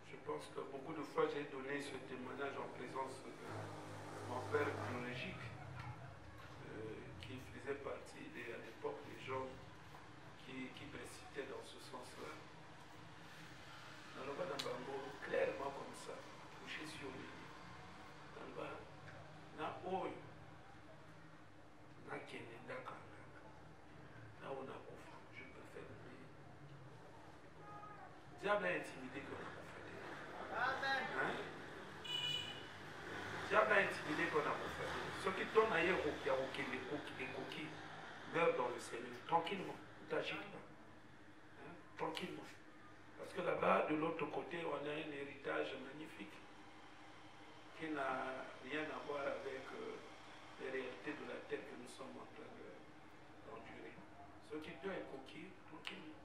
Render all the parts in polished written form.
Je pense que beaucoup de fois j'ai donné ce témoignage en présence de mon père biologique qui faisait partie à l'époque des gens qui précipitaient dans ce sens-là. Dans le bas d'un bango, clairement comme ça, couché sur les lits. Dans le bas, na oyo, na kene, na kangaka, na on a kufa, je préfère prier. Diable a intimidé qu'on a kufa. Diable a intimidé qu'on a kufa. Ceux qui tournent ailleurs, les coquilles meurent dans le Seigneur, tranquillement, ne t'agite pas. Tranquillement. Parce que là-bas, de l'autre côté, on a un héritage magnifique qui n'a rien à voir avec les réalités de la terre que nous sommes en train d'endurer. Ceux qui tuent un coquille, tranquillement.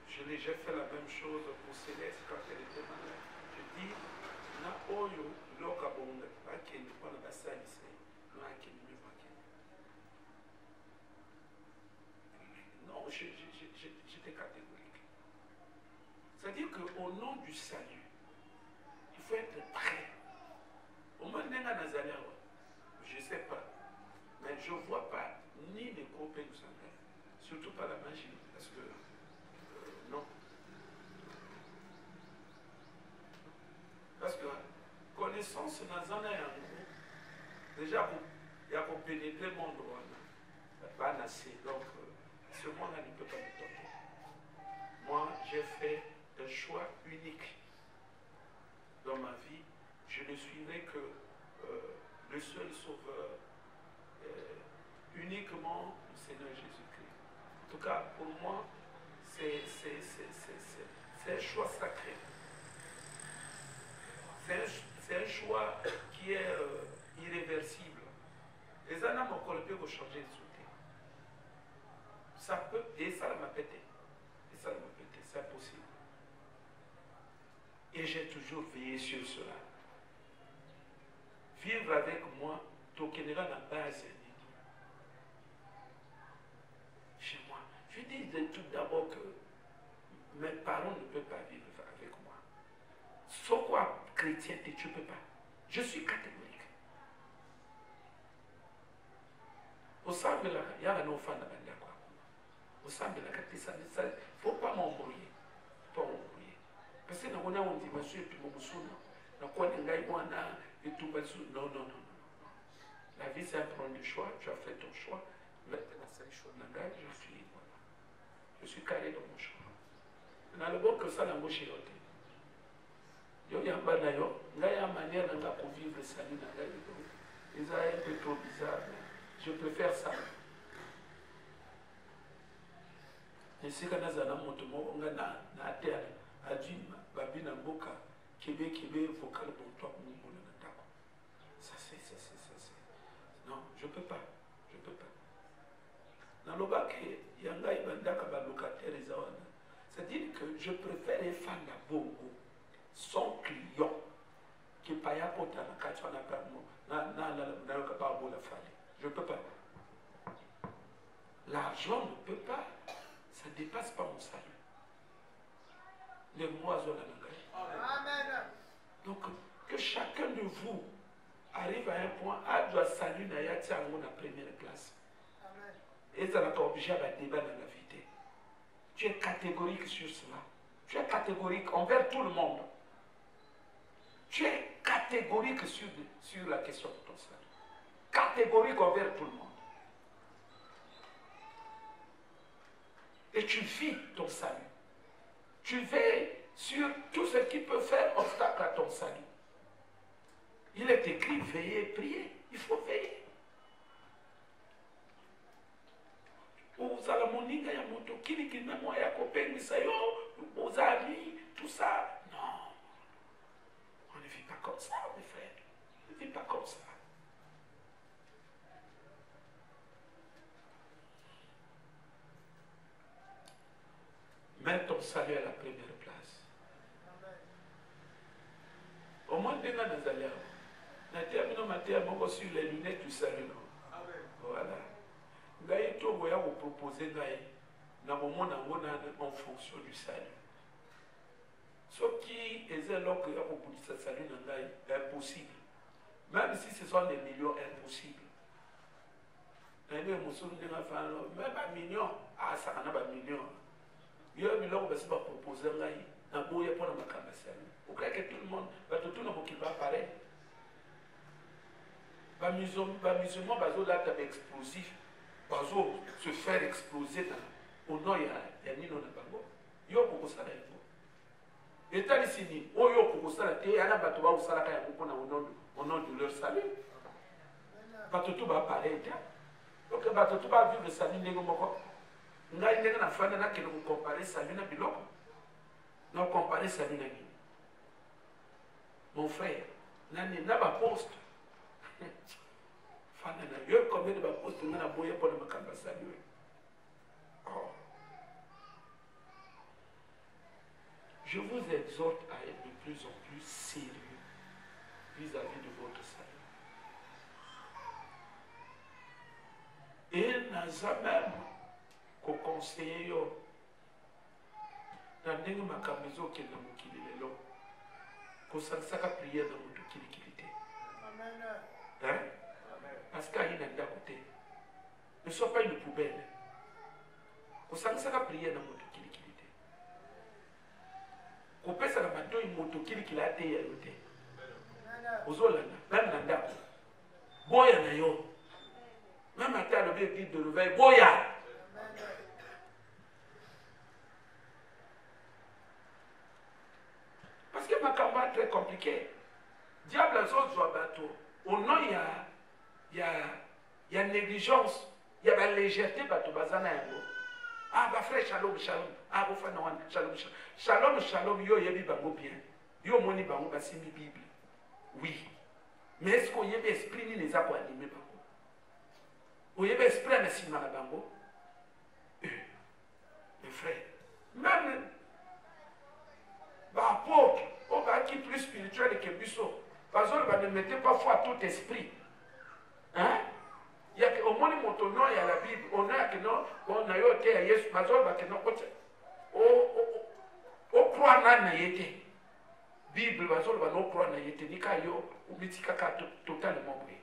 J'ai fait la même chose pour Céleste quand elle était malade. Je dis, na oyo loka bonga, akende kwa na basali se, no akende me bakende. Non, j'étais catégorique. C'est-à-dire qu'au nom du salut, il faut être prêt. Au moins, je ne sais pas, mais je ne vois pas ni les copains du Seigneur, surtout pas la magie, parce que non. Parce que connaissance dans un an, déjà, il y a pour pénétrer mon droit, pas assez. Donc, ce monde-là ne peut pas me toquer. Moi, j'ai fait un choix unique dans ma vie. Je ne suivrai que le seul sauveur, uniquement le Seigneur Jésus-Christ. En tout cas, pour moi, c'est un choix sacré. C'est un choix qui est irréversible. Les âmes ont colpé pour changer de sauter. Ça peut, et ça m'a pété. Et ça m'a pété, c'est impossible. Et j'ai toujours veillé sur cela. Vivre avec moi, tokenera la base. Chez moi. Je dis tout d'abord que mes parents ne peuvent pas vivre avec moi. Sauf quoi, chrétienté, tu ne peux pas. Je suis catégorique. Au sein de la, il y a un enfant dans la quoi. Au sein de la catégorie, il ne faut pas m'embrouiller. Pas m'embrouiller. Parce que nous avons dit, monsieur, et puis mon souna, nous avons et tout, non, non, non, non. La vie, c'est un problème de choix. Tu as fait ton choix. Maintenant, c'est le choix de la je suis libre. Je suis carré dans mon choix. Dans le bon que ça, la bouche est ôtée. Il y a une manière de vivre le salut dans la vie. Ils sont un peu trop bizarre, mais je préfère ça. Et si on a un motomo, on a un terre, à dire, babina boka, Québec, vocal pour toi, ça c'est. Non, je ne peux pas. Je ne peux pas. Dans le bac, il y a un gars qui est locataire, c'est-à-dire que je préfère les fans de Bongo, son client, qui paye à côté de la carte, on a pas la famille. Je ne peux pas. L'argent ne peut pas. Ça ne dépasse pas mon salut. Les moiseaux la Amen. Donc, que chacun de vous arrive à un point, doit saluer Nayati à la première place. Amen. Et ça n'a pas obligé à débat dans la vérité. Tu es catégorique sur cela. Tu es catégorique envers tout le monde. Tu es catégorique sur la question de ton salut. Catégorique envers tout le monde. Et tu vis ton salut. Tu veilles sur tout ce qui peut faire obstacle à ton salut. Il est écrit, veillez et priez. Il faut veiller. ozala moninga ya moto kilikili na moya ya kopengisa yo ozali tout ça. Non, on ne vit pas comme ça, mes frères. On ne vit pas comme ça. Mets ton salut à la première place. Au moins, dès que nous allons, nous sur les lunettes du salut. Voilà. Ngaï to voya vous proposer ngaï na moment en fonction du salut. Ce qui est là que vous pouvez salut ngaï impossible. Même si ce sont des millions impossibles. Même un million, ah ça en a un million. Il y a un million qui va proposer ngaï na boya pour la makamba salut. Vous croyez que tout le monde va tout le monde qui va pareil. Les musulmans sont explosifs. Se faire exploser au nom il y a Nino Nabango. Yo pour ça là. Et tant ici ni oh yo pour ça là et ana bato ba usala ka ya kupona au nom de leur salut. Bato tout ba pareil. Donc bato tout ba vivre le salut ndenge moko. Ngai ndenge na fana na kelo comparer salut na biloko. Na comparer salut na nini. Mon frère, nani na ba poste. Combien de postes on a boyé pour le macamba saluer. Je vous exhorte à être de plus en plus sérieux vis-à-vis de votre salut. Et n'a jamais qu'au conseiller dans les macambézo qui est dans mon kilé, qu'au sansaka prière dans mon kilé. Hein? Parce qu'il y a une côté. Ne sois pas une poubelle. Vous savez ça prière dans votre kilikilité. Vous pouvez faire une moto qui a été ayoté. Vous avez même nanda. Boya na yo. Même à terre le guide de réveil. Boya. Parce que ma campagne est très compliquée. Diable a son soit bateau. Au nom il y a négligence, il y a la légèreté, ah, bah frère, shalom, shalom. Ah, vous faites shalom, shalom. Shalom, shalom, yo yebi bango bien. Yo moni bango basimi Bible. Oui. Mais est-ce qu'on y a esprit ni les a pour animer bango? Vous y a esprit à si mal bango? Mes frères, même, bah, apôtre, on va qui plus spirituel que Busso. Parce que ne mettez pas foi à tout esprit. Hein? Il y a au moins mon nom, il y a la Bible. On a que non, on a eu à Yesu, Mazol, que non, on croit na yete. Bible, Mazol, on croit na yete. Nika yo, ou mitika totalement brûlé.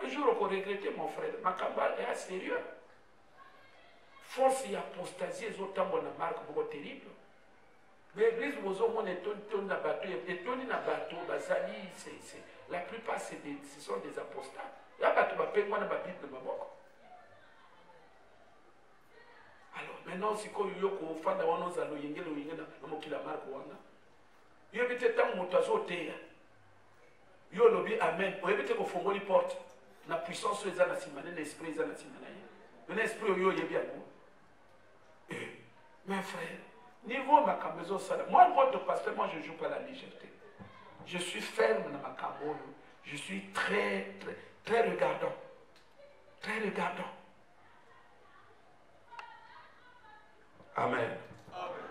Un jour, on regrettait mon frère, ma campagne est sérieux. Force et apostasie, ils ont tant de marque beaucoup terrible. Mais l'église, vous avez un bateau, et un bateau, la plupart, ce sont des apostats. Il y a un bateau, il y a un Bible. Alors, maintenant, si vous avez un fan de nos allo, il y a un marque. Il y a un motazo teya. Il y a un amen. Il y a une porte. La puissance est dans la simane, l'esprit est dans la simane. L'esprit est bien. Mes frères, niveau ma maison, moi, votre pasteur, moi, je ne joue pas la légèreté. Je suis ferme dans ma cameroun. Je suis très, très, très regardant. Très regardant. Amen. Amen.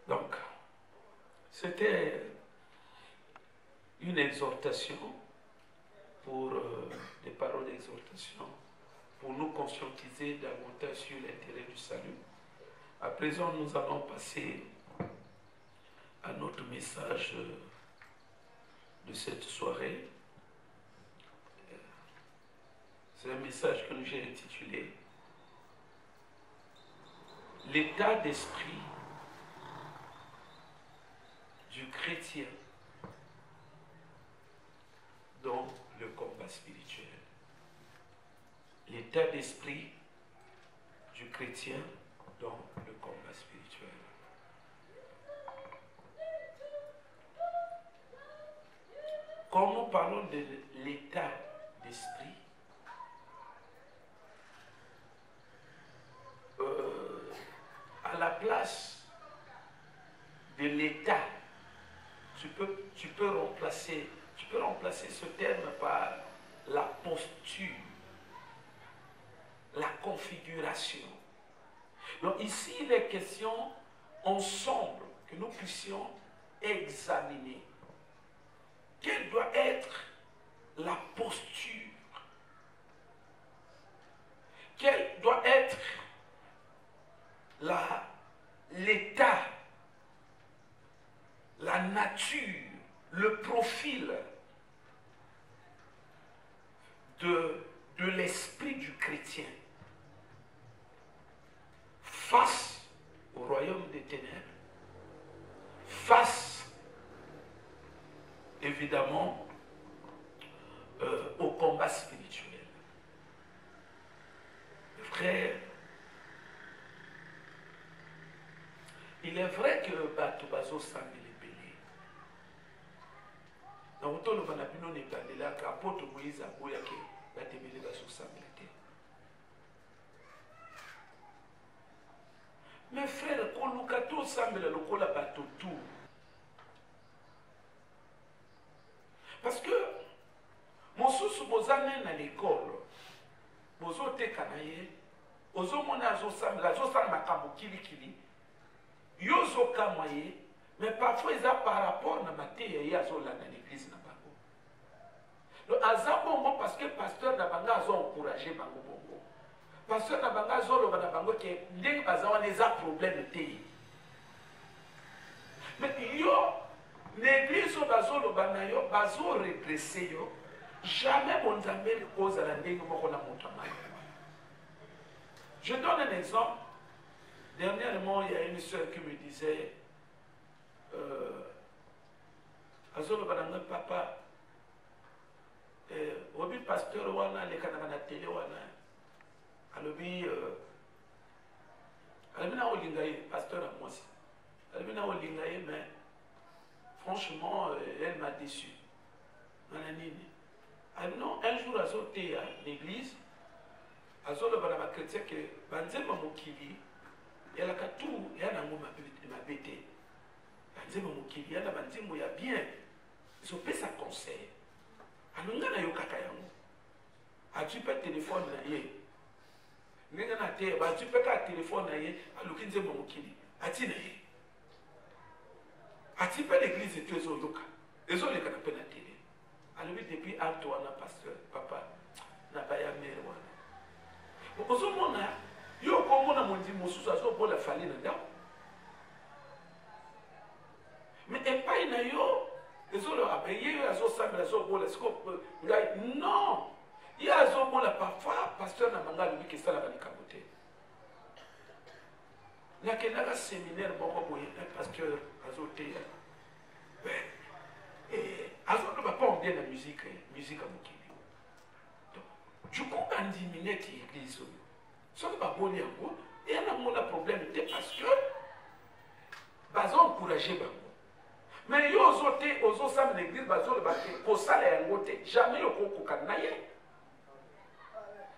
Donc, c'était une exhortation pour des paroles d'exhortation pour nous conscientiser davantage sur l'intérêt du salut. À présent, nous allons passer à notre message de cette soirée. C'est un message que j'ai intitulé « L'état d'esprit du chrétien dans le combat spirituel. » L'état d'esprit du chrétien dans le combat spirituel. Quand nous parlons de l'état d'esprit, place de l'État, tu peux remplacer ce terme par la posture, la configuration. Donc ici, il est question ensemble que nous puissions examiner quelle doit être la posture, quel doit être l'état, la nature, le profil de l'esprit du chrétien face au royaume des ténèbres, face évidemment au combat spirituel. Frère, il est vrai que bato bazo sambeli belé. Donc tout le monde a pu nous parler là qu'apôtre Moïse a boya que bato belé bazo sambeli. Mais frère, quand nous avons sambeli le kola bato tout. Parce que mon sous bozane na l'école, bozo te kanaye, ozo mona azo sambeli makambo kili kili. Yozo kamaye, mais parfois ils ont par rapport à ma théorie dans l'église. Donc, azabongo parce que le pasteur Nabanga a encouragé Bango Bongo. Pasteur Nabanga a encouragé que les gens ont des problèmes de théorie. Mais l'église a redressé, jamais mon ami ne cause à la ndenge. Je donne un exemple. Dernièrement, il y a une soeur qui me disait Azolo Bananga Papa, Obi Pasteur Wana, les Kanana Télé Wana, Alobi Alabina Olingaye, Pasteur à moi aussi. Alabina Olingaye, mais franchement, elle m'a déçu. Non, un jour, Azolo était à l'église, Azolo Bananga chrétien que Banzema Mokili. Il y a tout, il y a ma bête. Il y a bien. Ils ont fait ça conseil. Alors, il y a as-tu pas téléphone là? Tu peux pas téléphone là? Alors, il y a as-tu pas l'église et tu es au local? Les autres, ils ont fait la télé. Alors, depuis Antoine, pasteur, papa, n'a pas ya mère. Yo komona mondi mosusu azo bola fali na ndako. Mais epai na yo ezolo abaye azo sambela azo bola siko ngai non. Ya azo bola parfois pasteur na manga lui que ça la banikabote. Na kenaka séminaire moko boye un pasteur azo te. Azo ne va pas bien la musique à mokili. Donc tu comprends minette église. Ce n'est pas bon, il y a un problème parce que ils ont encouragé. Mais ils ont été aux l'église, ils ont jamais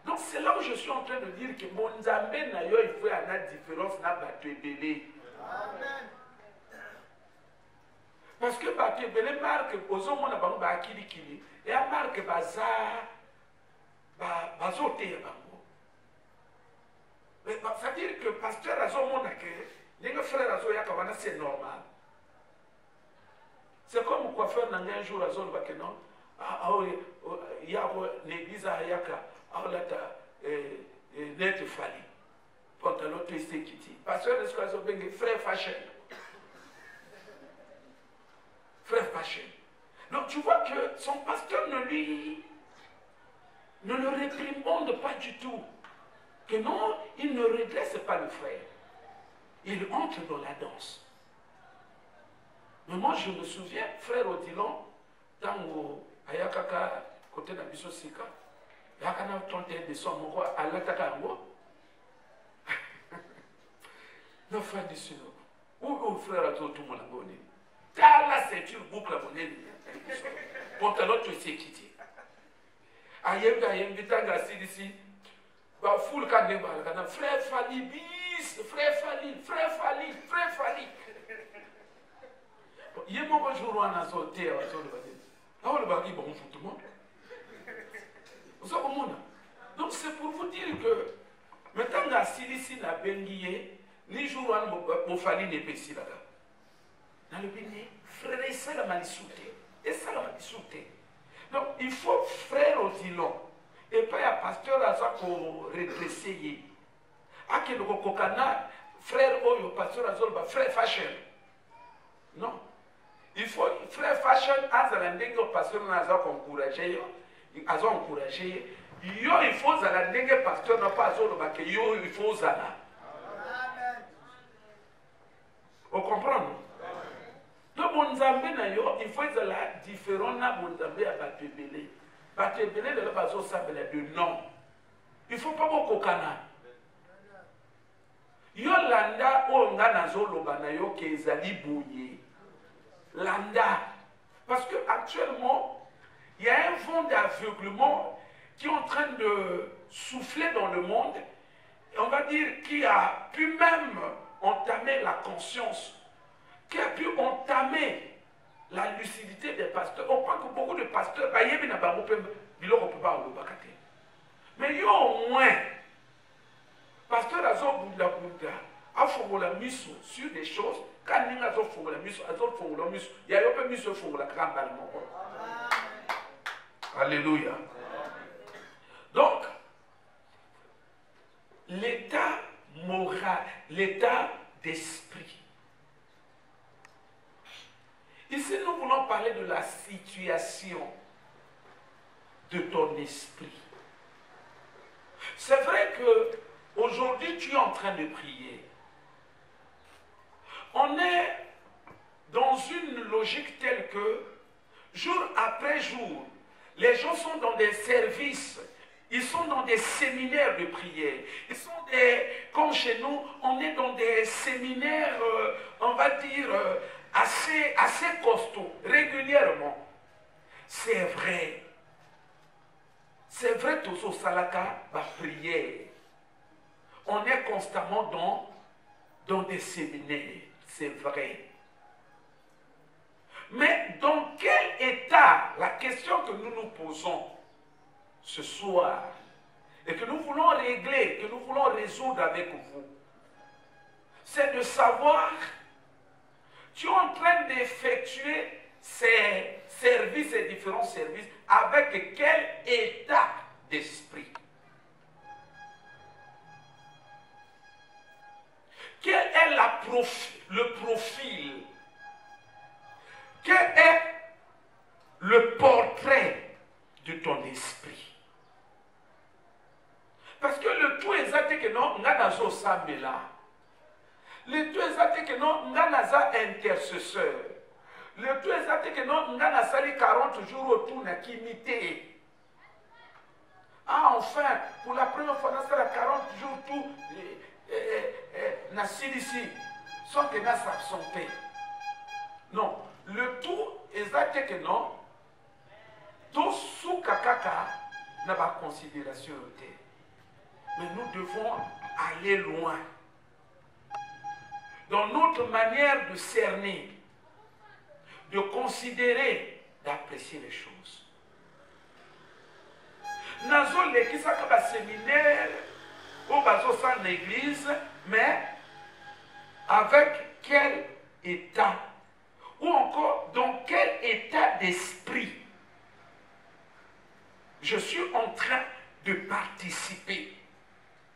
donc c'est là où je suis en train de dire que mon Zambé n'a eu il faut une différence dans Bato Ebele. Parce que Bato Ebele marque aux hommes on a kili et a marque bazar bazote. C'est-à-dire que le pasteur a son monde, les frères a son c'est normal. C'est comme le coiffeur n'a un jour à son non. Il y a une église à Yaka, net fali. Pantalon twisté qui dit. Pasteur de ce qu'on a frère fashion. Frère fashion. Donc tu vois que son pasteur ne le réprimande pas du tout. Que non, il ne redresse pas le frère. Il entre dans la danse. Mais moi, je me souviens, frère Odilon, dans le Ayakaka, côté de la Bissosika, il y a un 31 décembre, à l'Atakarango. Non, frère du Sud. Où frère a tout le monde a bonné. Dans la ceinture, boucle à bonné. Pantalon, tu sais qui dit. Ayem, Vitanga, ici. Frère Falibis, frère Falibis. Falil, frère Falil, frère Falil. Il y a un jour où on a sauté à sur le bâtiment. Alors le bagage, bon, tout le monde. Vous savez comment? Donc c'est pour vous dire que maintenant, la Silici n'a pas gagné, ni jour où on a fallu les pécis là-bas. Dans le béni, frère, et ça la malisouté. Et ça la malisouté. Donc il faut frère au dilon. Et pas un pasteur à ça pour redresser. À quel kokana, frère au pasteur à zolba, frère fashion. Non. Il faut frère fashion à zalandenge au pasteur à ça encourager. À ça encourager. Yo il faut zalandenge pasteur n'a pas zolba que yo il faut zala. Vous comprenez? Donc bonzambe na yo il faut zala différent na bonzambe à batebele. Batebele de la bazo sabela de non. Il faut pas beaucoup kokana. Yo landa o nga nazoloba na yo ke ezali boye. Landa. Parce que actuellement, il y a un vent d'aveuglement qui est en train de souffler dans le monde. Et on va dire qui a pu même entamer la conscience, qui a pu entamer la lucidité des pasteurs. On croit que beaucoup de pasteurs, mais il y a au moins, pasteur Azor Bunda Bunda, a fait la mission sur des choses. Quand il a fait la mission, il y a eu un mission pour la grande allemand. Alléluia. Donc, l'état moral, l'état d'esprit. Ici, nous voulons parler de la situation de ton esprit. C'est vrai que aujourd'hui, tu es en train de prier. On est dans une logique telle que, jour après jour, les gens sont dans des services, ils sont dans des séminaires de prière. Ils sont comme chez nous, on est dans des séminaires, on va dire, assez costauds, régulièrement. C'est vrai. C'est vrai, Toso Salaka, ma prière. On est constamment dans des séminaires. C'est vrai. Mais dans quel état, la question que nous nous posons ce soir, et que nous voulons régler, que nous voulons résoudre avec vous, c'est de savoir, tu es en train d'effectuer ces services, ces différents services, avec quel état d'esprit? Quel est le profil? Quel est le portrait de ton esprit? Parce que le tout exact que non, nganazo sabela. Le tout exact que non, nganaza intercesseur. Le tout exact que non, nganaza les 40 jours autour n'a qu'imité. Ah, enfin, pour la première fois, dans les 40 jours, tout, n'a ici, sans que n'a s'absenté. Non, le tout exact que non, tout sous kakaka n'a pas considération. Mais nous devons aller loin dans notre manière de cerner, de considérer, d'apprécier les choses. Nazo le qui s'appelle séminaire au bateau sans l'église, mais avec quel état ou encore dans quel état d'esprit je suis en train de participer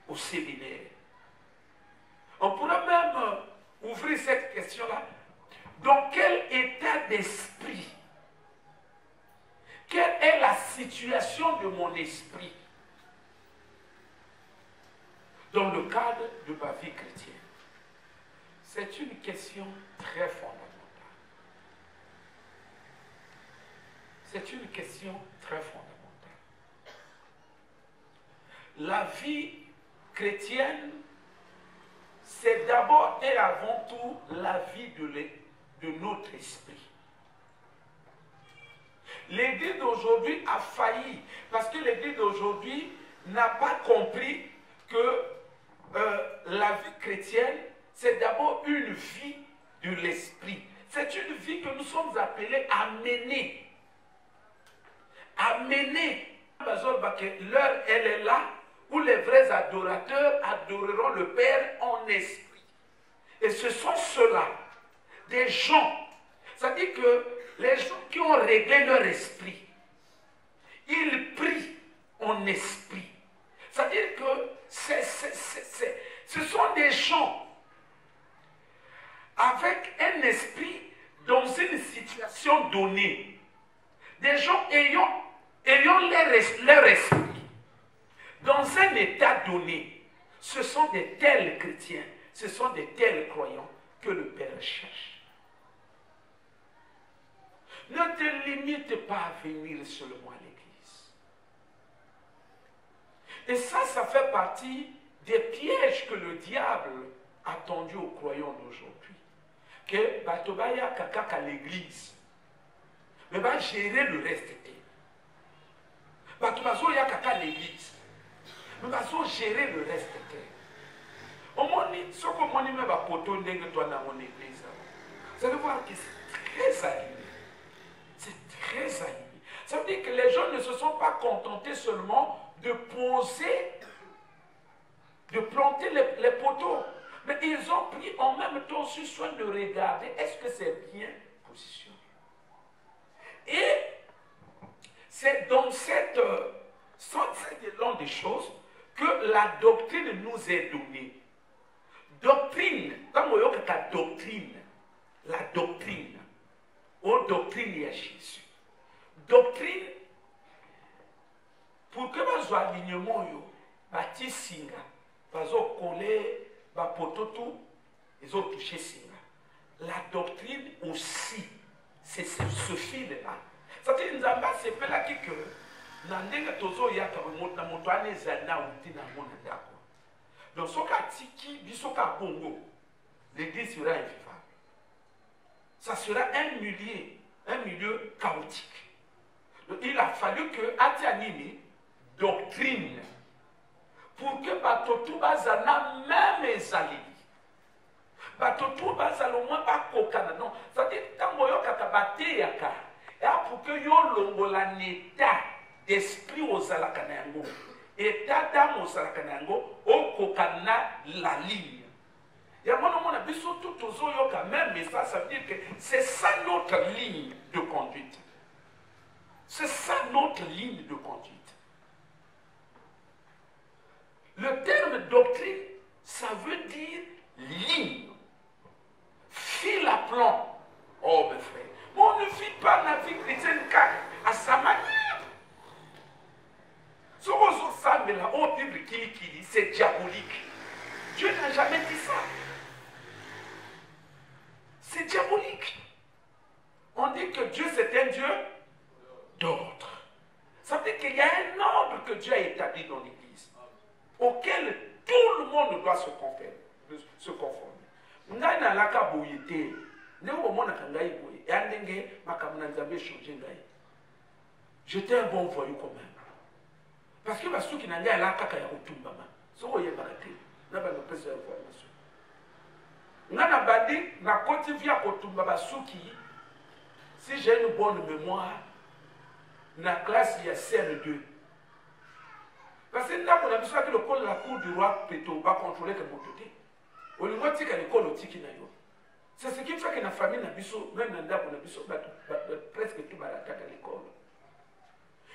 au séminaire. On pourrait même ouvrir cette question-là. Dans quel état d'esprit? Quelle est la situation de mon esprit dans le cadre de ma vie chrétienne? C'est une question très fondamentale. C'est une question très fondamentale. La vie chrétienne, c'est d'abord et avant tout la vie de notre esprit. L'église d'aujourd'hui a failli parce que l'église d'aujourd'hui n'a pas compris que la vie chrétienne, c'est d'abord une vie de l'esprit. C'est une vie que nous sommes appelés à mener. À mener. L'heure, elle est là, où les vrais adorateurs adoreront le Père en esprit. Et ce sont ceux-là, des gens. C'est-à-dire que les gens qui ont réglé leur esprit, ils prient en esprit. C'est-à-dire que ce sont des gens avec un esprit dans une situation donnée. Des gens ayant leur esprit dans un état donné. Ce sont des tels chrétiens, ce sont des tels croyants que le Père cherche. Ne te limite pas à venir seulement à l'église. Et ça fait partie des pièges que le diable a tendus aux croyants d'aujourd'hui. Que Batobaya Kakak à l'église, mais va gérer le reste. Batobazo ya Kaka à l'église, mais va gérer le reste. Au moins, ce que moi je vais poto ndenge toi dans mon église, vous allez voir que c'est très animé. C'est très animé. Ça veut dire que les gens ne se sont pas contentés seulement de poser, de planter les poteaux. Mais ils ont pris en même temps sur soin de regarder est-ce que c'est bien positionné. Et c'est dans cet élan des choses que la doctrine nous est donnée. Doctrine, comme on dit la doctrine, ou doctrine à Jésus. Doctrine, pour que vous ayez alignement, bâti singa, vous collé, pototo, ils ont touché singa. La doctrine aussi, c'est ce fil-là. C'est-à-dire que nous avons ce fait-là que Nandenge tozo yaka na montane zana outi na mona dako. Donc soka tiki bisoka bongo, l'église sera invivable. Ça sera un milieu chaotique. Donc il a fallu que Atianimi doctrine pour que batotu bazana même ezali. Batotu bazala au moins pas kokana non. C'est-à-dire tango yo kakabate yaka. Et pour que yo longola l'état d'esprit aux alakanayango, état d'âme aux alakanayango, au kokana la ligne. Il y a mon avis surtout aux oyoka même, mais ça veut dire que c'est ça notre ligne de conduite. C'est ça notre ligne de conduite. Le terme doctrine, ça veut dire ligne, fil à plomb. Oh mes frères, mais on ne vit pas la vie chrétienne à sa manière. Ce que c'est diabolique. Dieu n'a jamais dit ça. C'est diabolique. On dit que Dieu c'est un Dieu d'ordre. Ça veut dire qu'il y a un ordre que Dieu a établi dans l'Église, auquel tout le monde doit se conformer. J'étais un bon voyou quand même. Parce que ceux qui n'ont pas la caca ya kutumbama. Ce qu'on y a baraté, n'a pas de plus d'information. N'a pas dit, n'a côté via kutumbama souki. Si j'ai une bonne mémoire, la classe il y a CM2. Parce que là, on a besoin que le col de la cour du roi Péto va contrôler que mon côté. Au niveau de l'école au tiki nayo. C'est ce qui fait que la famille n'a même dans presque tout baraka à l'école.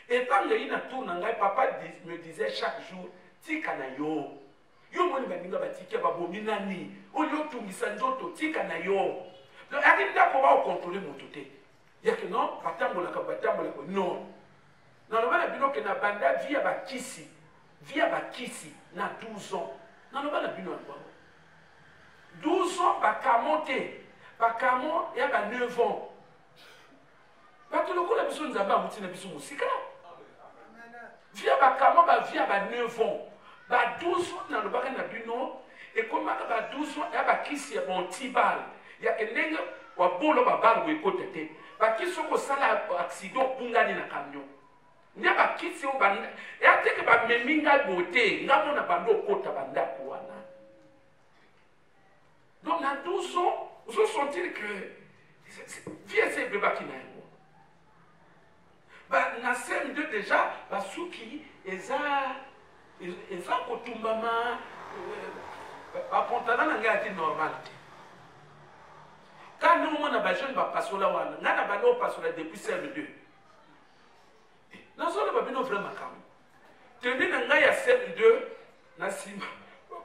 Et quand il y a tour, papa me disait chaque jour, tika na yo. Yo moni baninga batika babominani. O yo tungisa ndoto tika na yo. Donc akinda ko ba contrôler mon côté. Il y a que non, batambola ka batambola ko non. Non le bana bino ke na banda via bakisi na 12 ans. Non le bana bino kwa. 12 ans bakamonte. Bakamo ya ba 9 ans. Batuloko la biso nzamba muti na biso musika. Via bakamo ba via ba 9 ans. Ba 12 ans na lobaka na bino et comme ba 12 ans ya ba kisi ya bon tibal. Ya enenge wa bolo ba bal we kotete. Ba kiso ko sala accident pungani na camion. Nya ba kisi o banda. Ya teke ba meminga bote ngamo na bando kota banda ko wana. a 12 ans, vous sentir que viens c'est bébé qui n'a pas. Na CM2 déjà, basuki eza kotumbama apontana na ngati normal. Quand nous on a besoin de passer là wana, ngana bano passer depuis CM2. Na zone ba bino vraiment calme. Tenu na ngai ya CM2 na simba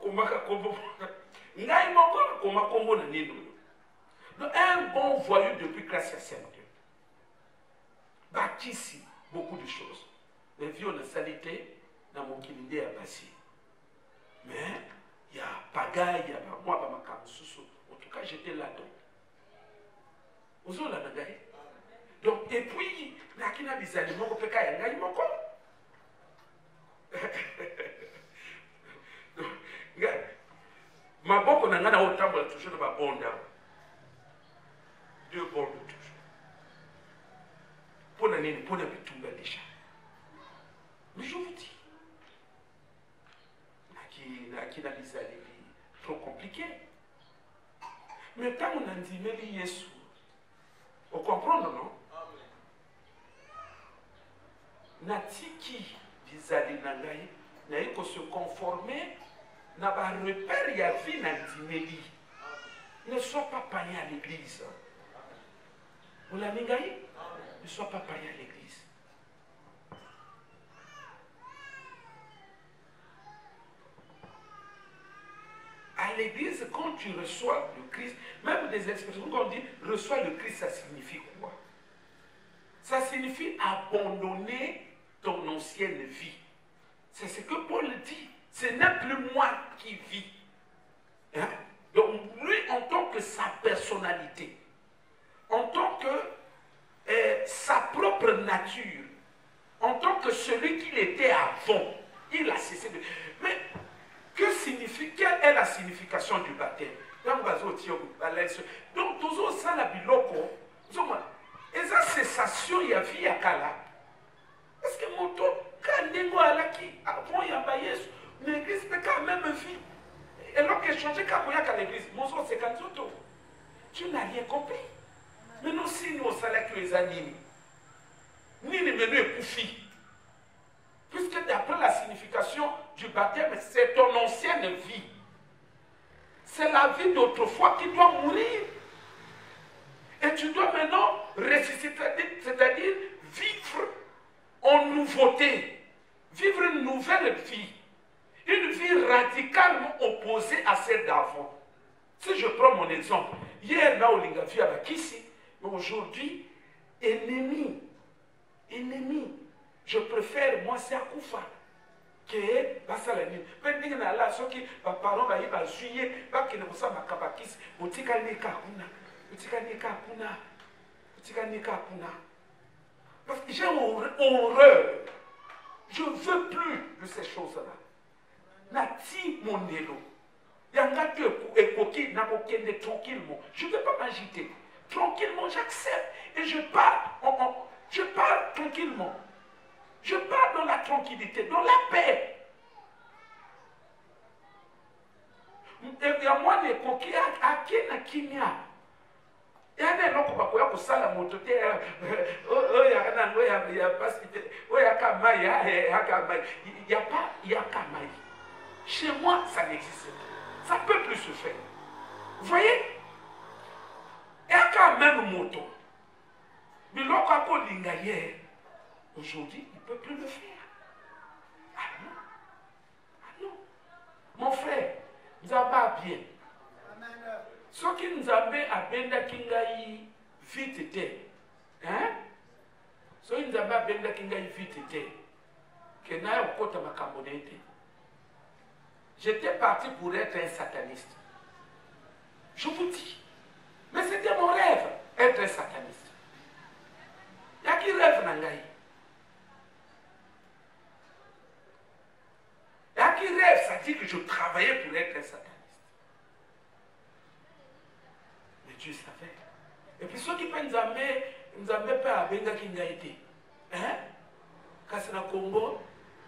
komaka kombo. Ngai moko koma kombo na nino. Donc un bon voyou depuis classe CM2. Bâtissent beaucoup de choses. Les viols de salité dans mon kilindé à passé. Mais il y a pagaille, il y a moi, en tout cas, j'étais là-dedans. Vous avez la bagaille. Donc, et puis, il y a des aliments qui peuvent être mon corps. Ma bonne, on a autant de toujours de ma bonne. 2 bords de toujours. Pour la bitumba déjà. Mais je vous dis, qui n'a pas trop compliqué. Mais quand on a dit, mais Yesu, vous comprenez, non? Natiki, visali nangai, n'a eu que se conformer, n'a pas repère, il y a vie dans Dimeli. Ne sois pas païen à l'église. Vous l'avez dit? Ne sois pas païen à l'église. À l'église, quand tu reçois le Christ, même des expressions, quand on dit reçois le Christ, ça signifie quoi? Ça signifie abandonner ton ancienne vie. C'est ce que Paul dit. Ce n'est plus moi qui vis. Hein? Donc lui, en tant que sa personnalité, en tant que sa propre nature, en tant que celui qu'il était avant, il a cessé de... Mais que signifie, quelle est la signification du baptême? Donc, toujours ça, la biloko, et ça, cessation, il y a vie à Kala. Parce que mon tour, quand il y a qui, avant, il y a Yesu, l'église n'est quand même vie. Et donc, il a changé quand il y a l'église. Mon son, c'est quand tu n'as rien compris. Mais nous, si nous, on s'allait que les animés, ni les menus époufis. Puisque d'après la signification du baptême, c'est ton ancienne vie. C'est la vie d'autrefois qui doit mourir. Et tu dois maintenant ressusciter, c'est-à-dire vivre en nouveauté. Vivre une nouvelle vie. Une vie radicalement opposée à celle d'avant. Si je prends mon exemple, hier, là, on a vu avec ici, mais aujourd'hui, ennemi. Ennemi. Je préfère, moi, c'est à Koufa. Que, basalani. Mais n'y a là, ceux qui, parents, ils vont juiller, pas qu'ils ne vous savent pas kabakis, otika neka kuna, otika neka kuna, otika neka kuna. Parce que j'ai horreur. Je ne veux plus de ces choses-là. Nati mon élo. Yanga tu écoquille, n'a aucun tranquillement. Je ne vais pas m'agiter. Tranquillement, j'accepte. Et je pars, je pars tranquillement. Je pars dans la tranquillité, dans la paix. Et moi, les coquilles, à qui n'a qui n'y a. Il y a des gens qui ont fait la moto. Il n'y a pas maï. Chez moi, ça n'existe pas. Ça ne peut plus se faire. Vous voyez? Il y a quand même moto. Mais l'autre lingaye, aujourd'hui, il ne peut plus le faire. Ah non. Ah non. Mon frère, nous avons bien. Ce qui nous avait à Benda Kingaï vite été. Hein? Ce qui nous avait à Benda Kingaï vite été. Que n'a pas de ma cambonette. J'étais parti pour être un sataniste. Je vous dis. Mais c'était mon rêve, être un sataniste. Il y a qui rêve Nangaï? Il y a qui rêve, ça dit que je travaillais pour être un sataniste. Mais Dieu savait. Et puis ceux qui pensent nous avaient pas à Benga Kingaïté. Hein? Quand c'est le Congo,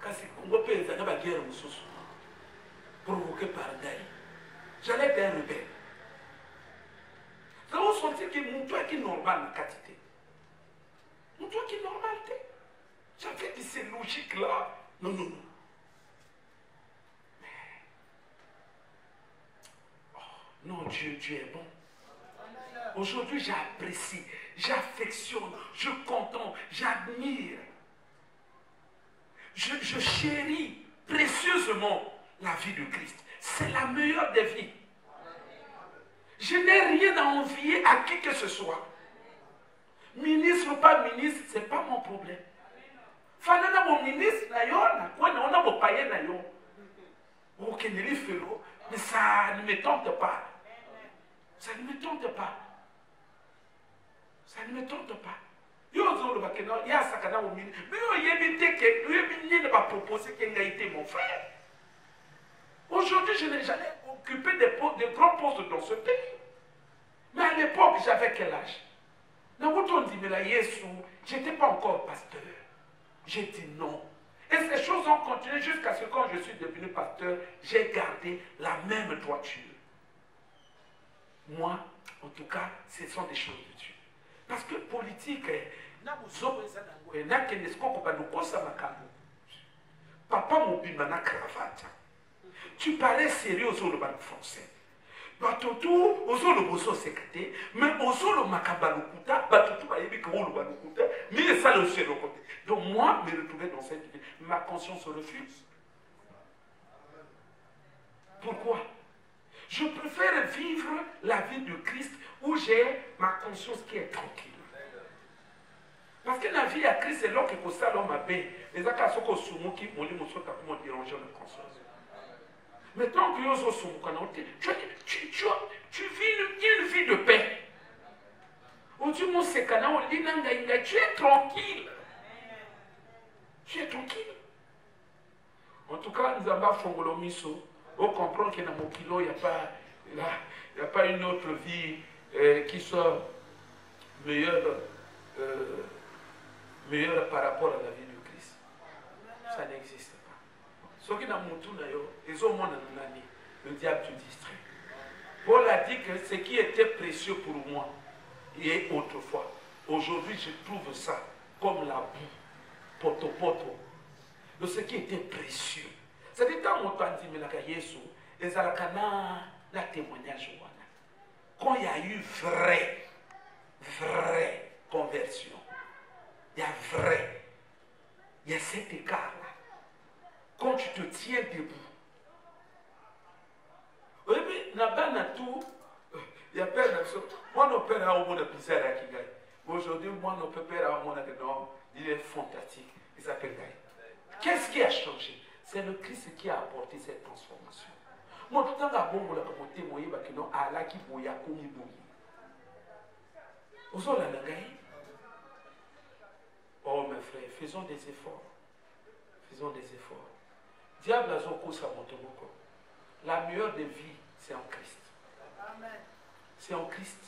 quand c'est le Congo, il y a une guerre provoquée par Gaï. J'allais être un rebelle. qui est normal na quantité. On doit qui est normal. J'avais dit ces logiques-là. Non, non, non. Oh, non, Dieu est bon. Aujourd'hui, j'apprécie, j'affectionne, je contemple, j'admire. Je chéris précieusement la vie de Christ. C'est la meilleure des vies. Je n'ai rien à envier à qui que ce soit. Ministre ou pas ministre, ce n'est pas mon problème. Fanana mon ministre, on a mon païen, mais ça ne me tente pas. Ça ne me tente pas. Ça ne me tente pas. Il y a ça au ministre. Mais il ne va pas proposer qu'il ait été mon frère. Aujourd'hui, je n'ai jamais occupé de grands postes dans ce pays. Mais à l'époque, j'avais quel âge? Je n'étais pas encore pasteur. J'ai dit non. Et ces choses ont continué jusqu'à ce que quand je suis devenu pasteur, j'ai gardé la même droiture. Moi, en tout cas, ce sont des choses de Dieu. Parce que politique, papa mobimba na cravate. Tu parlais sérieux aux autres français. Batoto, aux autres bosso secrétaire, mais aux autres makabalukuta, batoto bayebi que vous balukuta, mais ça le fait le côté. Donc moi, me retrouver dans cette vie, ma conscience refuse. Pourquoi? Je préfère vivre la vie de Christ où j'ai ma conscience qui est tranquille. Parce que la vie à Christ, c'est là que ça l'homme a bé. Les accords sont soumis qui m'ont dit comment déranger ma conscience. Mais tant que tu vis une vie de paix. Tu es tranquille. Tu es tranquille. En tout cas, nous avons fait miso. On comprend que dans mon kilo, il n'y a pas une autre vie qui soit meilleure, meilleure par rapport à la vie de Christ. Ça n'existe pas. Ce qui est dans mon tour, le diable te distrait. Paul a dit que ce qui était précieux pour moi, et autrefois, aujourd'hui je trouve ça comme la boue, poto-poto, de ce qui était précieux. C'est-à-dire quand on dit que Yesu, et ça la témoignage. Quand il y a eu vraie conversion, il y a cet écart-là. Quand tu te tiens debout, oui, mais il y a plein de choses. Moi, mon père a au monde plaisir à Kigali. Aujourd'hui, moi, mon père a au monde il est fantastique. Il s'appelle Gaï. Qu'est-ce qui a changé? C'est le Christ qui a apporté cette transformation. Moi, tout le temps, bon, la côté, moi, il y a Allah qui bouilla comme il bouille. Vous avez la Gaï? Oh, mes frères, faisons des efforts. Faisons des efforts. Diable a zoko sa motomoko. La meilleure des vies, c'est en Christ. C'est en Christ.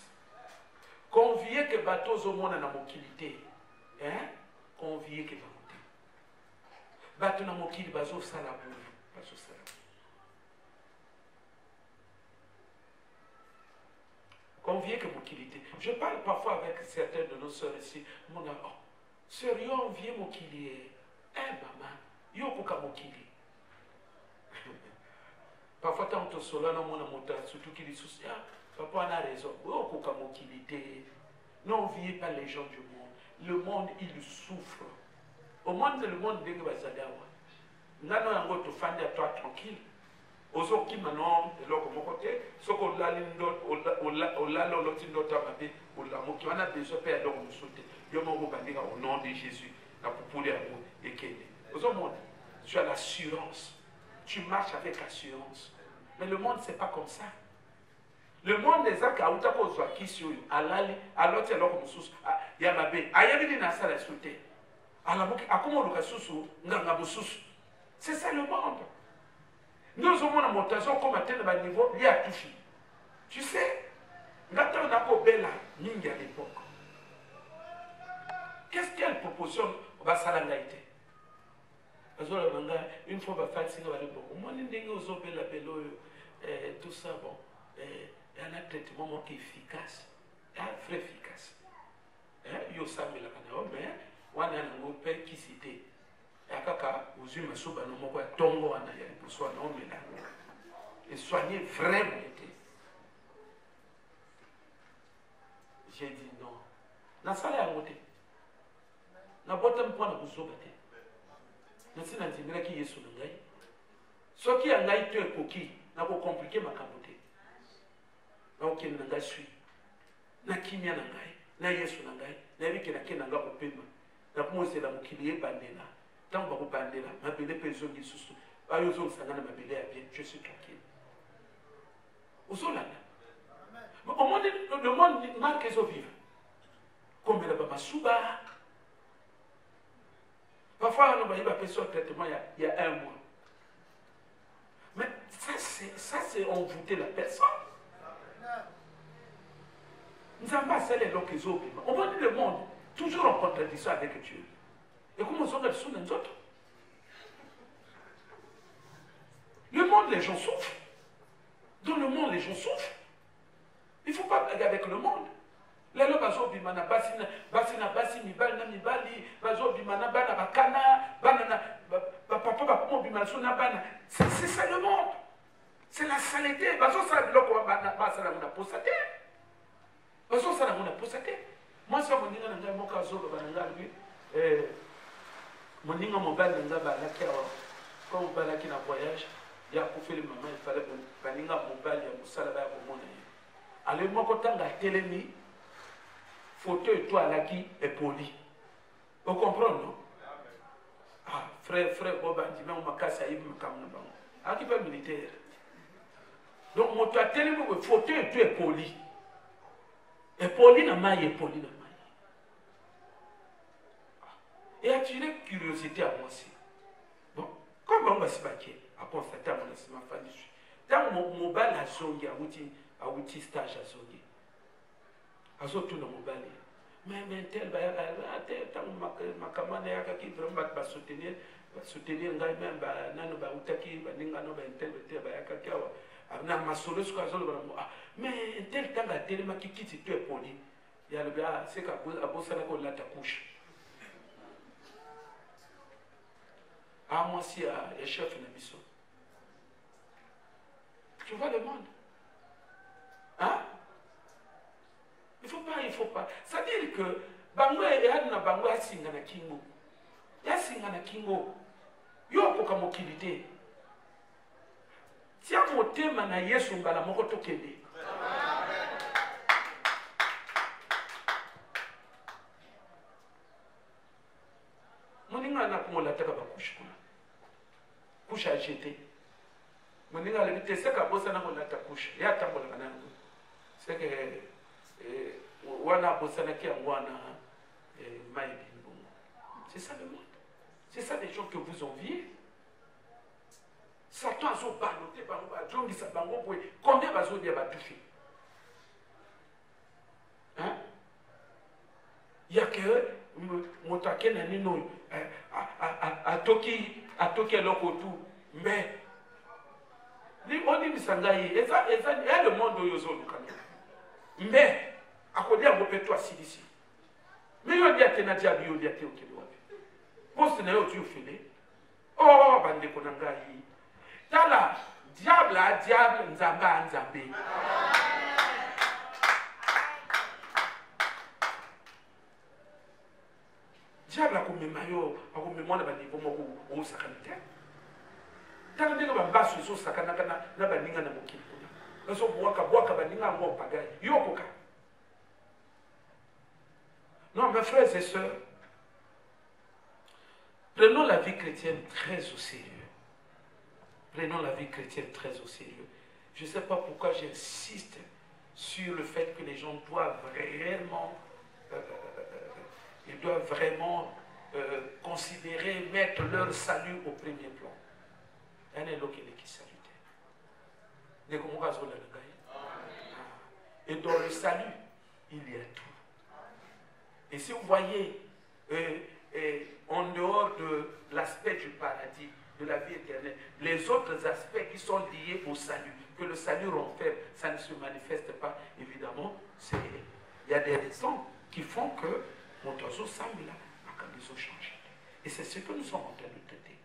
Conviez que bateau au monde na mokilité. Hein? Conviez que bateau. Bateau na mokili bazo salabu. Bazo salabu. Conviez que mokilité. Je parle parfois avec certains de nos sœurs ici. Mon oh, sérieux, enviez mokili. Eh maman, yo kuka mokili. Parfois, tant que cela, surtout qu'il dit, papa a raison. Non, vivez pas les gens du monde. Le monde, il souffre. Au monde, le monde, il va s'adapter. Nous allons te faire à toi tranquille. Aux autres qui maintenant, de l'autre côté, ce qu'on a besoin de faire nous sauter. Au nom de Jésus, la poupée et qu'elle. Aux autres, tu as l'assurance. Tu marches avec assurance. Mais le monde, ce n'est pas comme ça. Le monde des actes, alors tu es là comme sous. Il y a ma bête. C'est ça le monde. Nous avons une montation comme atteindre un niveau lié à tout. Tu sais, nous avons une ligne à l'époque. Qu'est-ce qu'elle proposition au Bassalangaïté? Une fois, on va faire tout ça, bon, il y a un traitement qui est efficace, très efficace. makasi. Yo sambela kana mais wana nango pe kisite. Akaka uzui masuba no moko ya tongo wana ya liposo na omela. Et soigner vraiment été. J'ai dit non. Na sala ya ngote. Na bota mpona kuzoba te. Na sina ndimela ki Yesu na ngai. Soki ya ngai to ekoki na ko compliquer makambo te. Na okende na ngai sui. Na kimia na ngai, na Yesu na ngai, na yebiki na kenda nga kopema. Na kumosela mokili ebandela. Tant ba ko bandela, mabele pe zongi susu. Ayo zongi sangana mabele ya bien, je suis tranquille. Uzolanda. Mais au monde, le monde manque les eaux vives. Comme le Baba Souba. Parfois, on va y appeler ça traitement il y a un mois. Mais ça c'est envoûter la personne. Nous n'avons pas celles les eaux vives. On va dire le monde, toujours en contradiction avec Dieu. Et comment on sous les autres? Le monde, les gens souffrent. Dans le monde, les gens souffrent. Il ne faut pas blaguer avec le monde. Les gens bazo bimana basina basi mibali na mibali bazo bimana bana bakana banana papa papa bimana sona bana. C'est ça le monde. C'est la saleté. Bazo ça biloko bana basala mona posate. Bazo ça mona posate. Moi ça mon ninga nanga moka zo bananga lui mon ninga mobile nanga bala kia quand bala qui na voyage. Il y a pour faire le moment, il fallait que baninga mobile ya musala ba ko mona. Ale moko tanga telemi photo et toi là qui est poli. Vous comprenez non? Ah frère Boba dit mais on m'a cassé à me camna ba. Ah qui pas militaire. Donc mon toi telemi photo et toi est poli. Et poli na mai et poli na mai. Et attirer curiosité à moi aussi. Bon, comment on va se battre? À constater mon laissement famille. Dans mon mobile à zongi à outil stage à zongi. À tout dans mobile. Mais tel ma camarade a qui vraiment va soutenir ngai même nano ba utaki ba ninga no ba tel ba yakakiawa. Na masolo ce que zolo ba. Mais tel tanga tel ma qui quitte tu es poli. Il y a le gars c'est qu'à bossa na ko la ta couche. Ah moi si a chef na biso. Tu vois le monde. Hein? Il faut pas. C'est-à-dire que bango et adna bango ya singa na kingo. Ya singa na kingo. Yo koka mokilité. Tia motema na Yesu mbala moko tokende. Moninga na kumola taka bakushi kuna. Kusha jeté. Moninga le bité seka bosa na kola ta kusha. Ya tambola kana. C'est que wana bosa na ki wana maïbi. C'est ça le monde. C'est ça les gens que vous enviez. Satan a son baloté bango ba jongi sa bango pour combien bazo dia ba toucher. Hein? Il y a que motake na nino a toki lokotu mais li oni misangai eza le monde yozo lukana mais akodia bopeto asilisi mais yo dia tena dia bio dia te okeli wapi poste na yo tu fele oh bande ko nangai tala diable nzamba nzambe diable akomema yo akomema na baniveau moko osakana te tala ndenge bambaso ezosakana na baninga na mokili kuna bazobwaka baninga yango opagai yokoka. Non, mes frères et sœurs, prenons la vie chrétienne très au sérieux. Prenons la vie chrétienne très au sérieux. Je ne sais pas pourquoi j'insiste sur le fait que les gens doivent réellement considérer, mettre leur salut au premier plan. Et dans le salut, il y a tout. Et si vous voyez, en dehors de l'aspect du paradis, de la vie éternelle, les autres aspects qui sont liés au salut, que le salut renferme, ça ne se manifeste pas, évidemment, Il y a des raisons qui font que mon oiseau semble là, quand ils ont changé. Et c'est ce que nous sommes en train de traiter.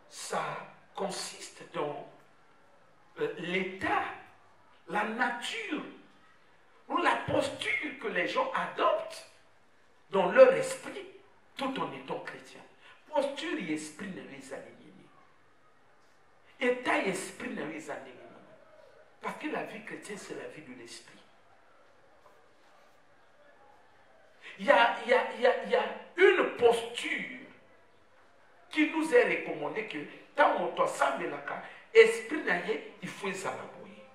Ça consiste dans l'état, la nature ou la posture que les gens adoptent dans leur esprit tout en étant chrétiens. Posture et esprit ne les alignent. État et esprit ne les alignent. Parce que la vie chrétienne, c'est la vie de l'esprit. Il y a une posture qui nous est recommandée que tant on doit s'amener là, esprit naïe, il faut s'alaboyer.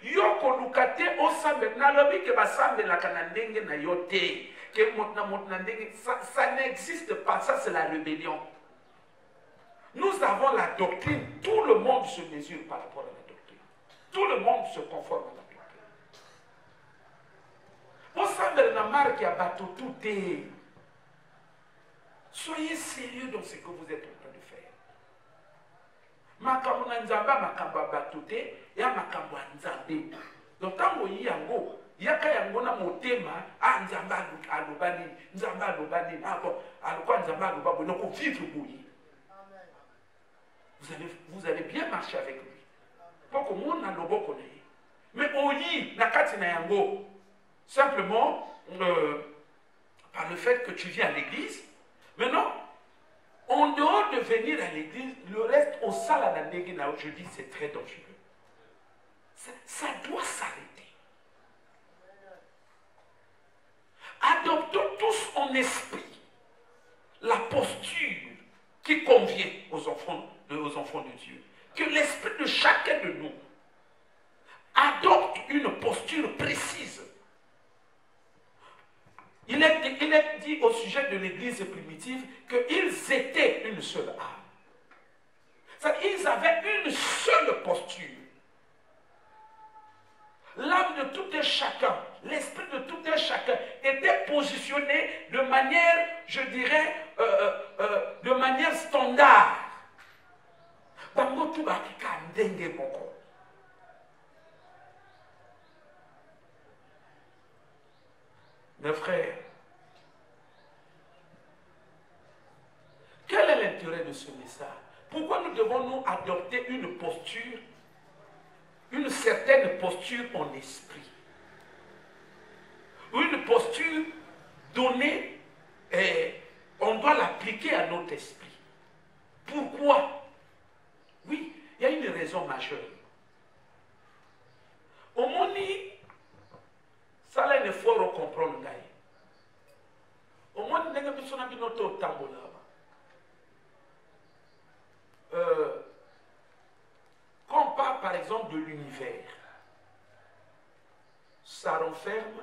Yoko lukate osambe nalobi ke basambe la kanandenge na yote que ça n'existe pas, ça c'est la rébellion. Nous avons la doctrine, tout le monde se mesure par rapport à la doctrine. Tout le monde se conforme à la doctrine. Osambe na marque ya bato tout est. Soyez sérieux dans ce que vous êtes en train de faire. Makambo na nzamba makambo bato te ya makambo nzambe. Donc tango yango yaka yango na motema nzamba alobani nzamba alobani bon alokwa nzamba alobani donc vivre boyi. Vous allez bien marcher avec lui. Pour que monde na loboko na ye. Mais oyi na kati na yango simplement par le fait que tu viens à l'église. Maintenant, en dehors de venir à l'église, le reste au salanandegi na je dis c'est très dangereux. Ça doit s'arrêter. Adoptons tous en esprit la posture qui convient aux enfants de Dieu. Que l'esprit de chacun de nous adopte une posture précise. Il est dit au sujet de l'église primitive qu'ils étaient une seule âme. Ils avaient une seule posture. L'âme de tout un chacun, l'esprit de tout un chacun était positionné de manière, je dirais, de manière standard. Mes frères, quel est l'intérêt de ce message? Pourquoi nous devons nous adopter une posture, une certaine posture en esprit? Une posture donnée, on doit l'appliquer à notre esprit. Pourquoi? Oui, il y a une raison majeure. Au moni, ça là, il faut comprendre. Au moins, il y a une personne qui n'a pas quand on parle par exemple de l'univers, ça renferme